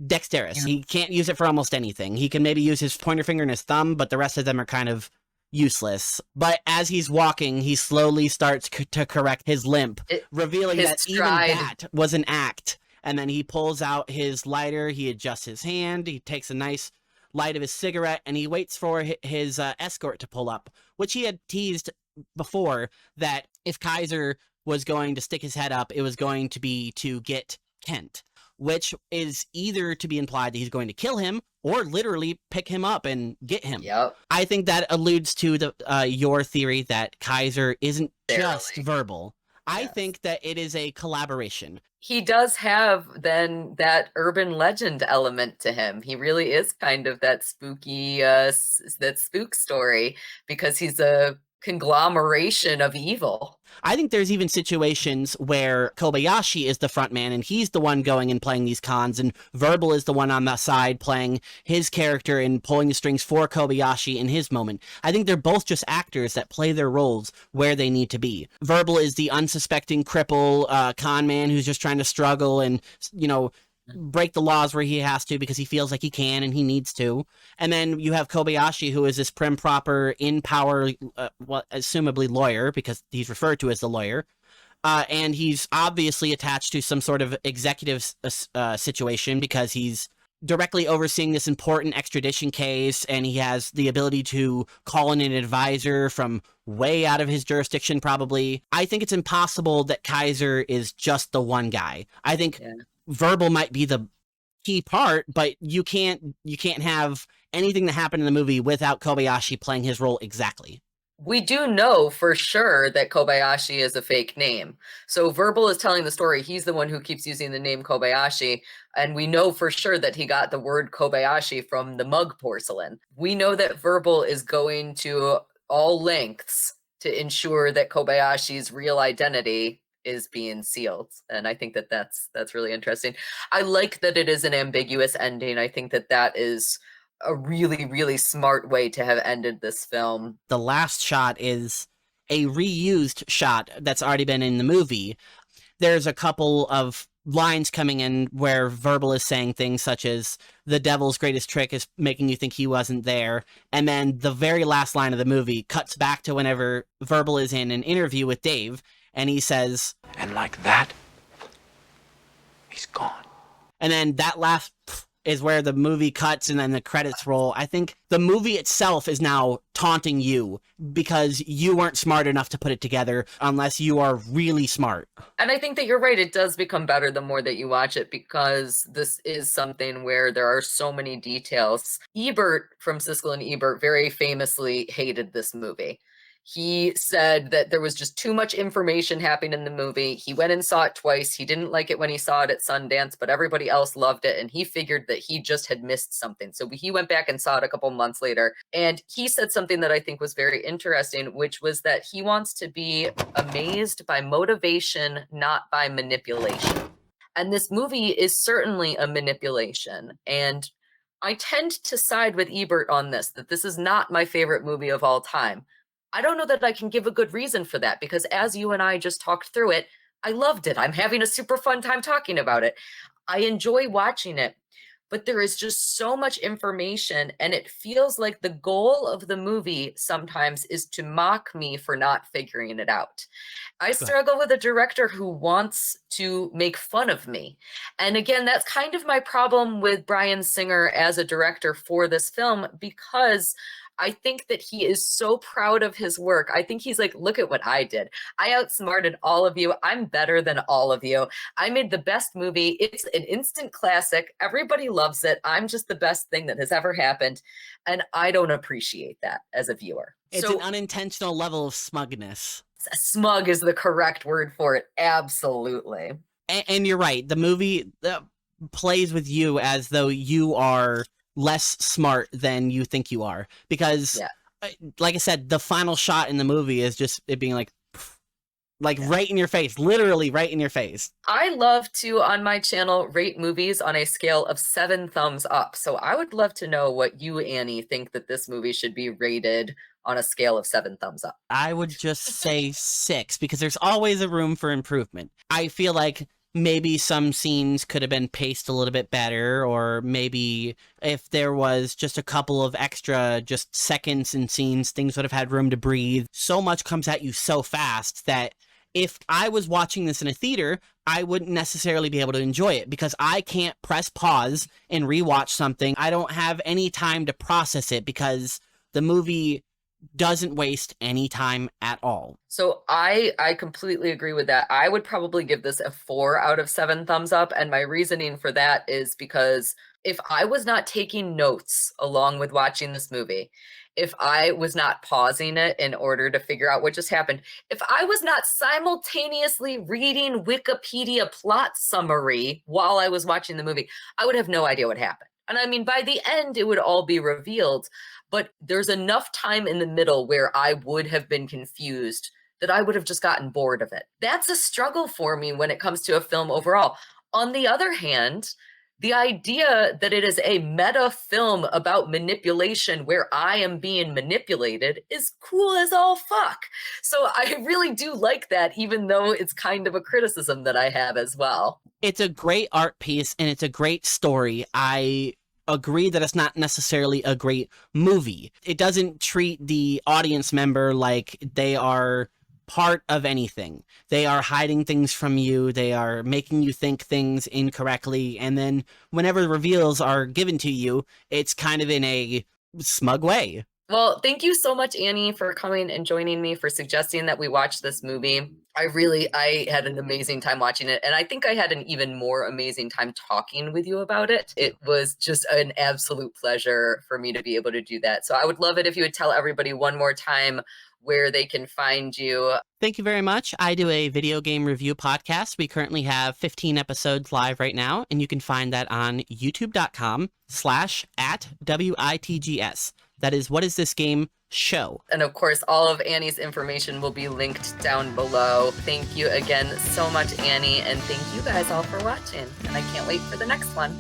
dexterous. Yeah. He can't use it for almost anything. He can maybe use his pointer finger and his thumb, but the rest of them are kind of useless. But as he's walking, he slowly starts to correct his limp, revealing that even that was an act. And then he pulls out his lighter, he adjusts his hand, he takes a nice light of his cigarette, and he waits for his escort to pull up, which he had teased before that if Keyser was going to stick his head up, it was going to be to get Kent, which is either to be implied that he's going to kill him or literally pick him up and get him. Yep. I think that alludes to the your theory that Keyser isn't just verbal. I think that it is a collaboration. He does have then that urban legend element to him. He really is kind of that spooky, that spook story, because he's a conglomeration of evil. I think there's even situations where Kobayashi is the front man and he's the one going and playing these cons, and Verbal is the one on the side playing his character and pulling the strings for Kobayashi in his moment. I think they're both just actors that play their roles where they need to be. Verbal is the unsuspecting cripple con man who's just trying to struggle and, you know, break the laws where he has to because he feels like he can and he needs to. And then you have Kobayashi, who is this prim proper, in power, assumably lawyer, because he's referred to as the lawyer. And he's obviously attached to some sort of executive situation because he's directly overseeing this important extradition case, and he has the ability to call in an advisor from way out of his jurisdiction, probably. I think it's impossible that Keyser is just the one guy. I think Verbal might be the key part, but you can't have anything that happened in the movie without Kobayashi playing his role exactly. We do know for sure that Kobayashi is a fake name. So Verbal is telling the story. He's the one who keeps using the name Kobayashi. And we know for sure that he got the word Kobayashi from the mug porcelain. We know that Verbal is going to all lengths to ensure that Kobayashi's real identity is being sealed. And I think that that's really interesting. I like that it is an ambiguous ending. I think that that is a really, really smart way to have ended this film. The last shot is a reused shot that's already been in the movie. There's a couple of lines coming in where Verbal is saying things such as, the devil's greatest trick is making you think he wasn't there. And then the very last line of the movie cuts back to whenever Verbal is in an interview with Dave, and he says, and like that, he's gone. And then that last is where the movie cuts and then the credits roll. I think the movie itself is now taunting you because you weren't smart enough to put it together unless you are really smart. And I think that you're right. It does become better the more that you watch it, because this is something where there are so many details. Ebert from Siskel and Ebert very famously hated this movie. He said that there was just too much information happening in the movie. He went and saw it twice. He didn't like it when he saw it at Sundance, but everybody else loved it. And he figured that he just had missed something. So he went back and saw it a couple months later. And he said something that I think was very interesting, which was that he wants to be amazed by motivation, not by manipulation. And this movie is certainly a manipulation. And I tend to side with Ebert on this, that this is not my favorite movie of all time. I don't know that I can give a good reason for that, because as you and I just talked through it, I loved it. I'm having a super fun time talking about it. I enjoy watching it, but there is just so much information, and it feels like the goal of the movie sometimes is to mock me for not figuring it out. I struggle with a director who wants to make fun of me. And again, that's kind of my problem with Bryan Singer as a director for this film, because I think that he is so proud of his work. I think he's like, look at what I did. I outsmarted all of you. I'm better than all of you. I made the best movie. It's an instant classic. Everybody loves it. I'm just the best thing that has ever happened. And I don't appreciate that as a viewer. It's an unintentional level of smugness. Smug is the correct word for it. Absolutely. And you're right. The movie plays with you as though you are less smart than you think you are, because like I said, the final shot in the movie is just it being like right in your face, literally right in your face. I love to, on my channel, rate movies on a scale of 7 thumbs up. So I would love to know what you, Annie, think that this movie should be rated on a scale of 7 thumbs up. I would just say 6, because there's always a room for improvement. I feel like maybe some scenes could have been paced a little bit better, or maybe if there was just a couple of extra just seconds in scenes, things would have had room to breathe. So much comes at you so fast that if I was watching this in a theater, I wouldn't necessarily be able to enjoy it, because I can't press pause and rewatch something. I don't have any time to process it, because the movie doesn't waste any time at all. So I completely agree with that. I would probably give this a 4 out of 7 thumbs up. And my reasoning for that is because if I was not taking notes along with watching this movie, if I was not pausing it in order to figure out what just happened, if I was not simultaneously reading Wikipedia plot summary while I was watching the movie, I would have no idea what happened. And I mean, by the end, it would all be revealed, but there's enough time in the middle where I would have been confused that I would have just gotten bored of it. That's a struggle for me when it comes to a film overall. On the other hand, the idea that it is a meta film about manipulation where I am being manipulated is cool as all fuck. So I really do like that, even though it's kind of a criticism that I have as well. It's a great art piece and it's a great story. I agree that it's not necessarily a great movie. It doesn't treat the audience member like they are part of anything. They are hiding things from you. They are making you think things incorrectly. And then whenever the reveals are given to you, it's kind of in a smug way. Well, thank you so much, Annie, for coming and joining me, for suggesting that we watch this movie. I had an amazing time watching it. And I think I had an even more amazing time talking with you about it. It was just an absolute pleasure for me to be able to do that. So I would love it if you would tell everybody one more time where they can find you. Thank you very much. I do a video game review podcast. We currently have 15 episodes live right now, and you can find that on youtube.com/@WITGS. That is What Is This Game Show. And of course, all of Annie's information will be linked down below. Thank you again so much, Annie, and thank you guys all for watching. And I can't wait for the next one.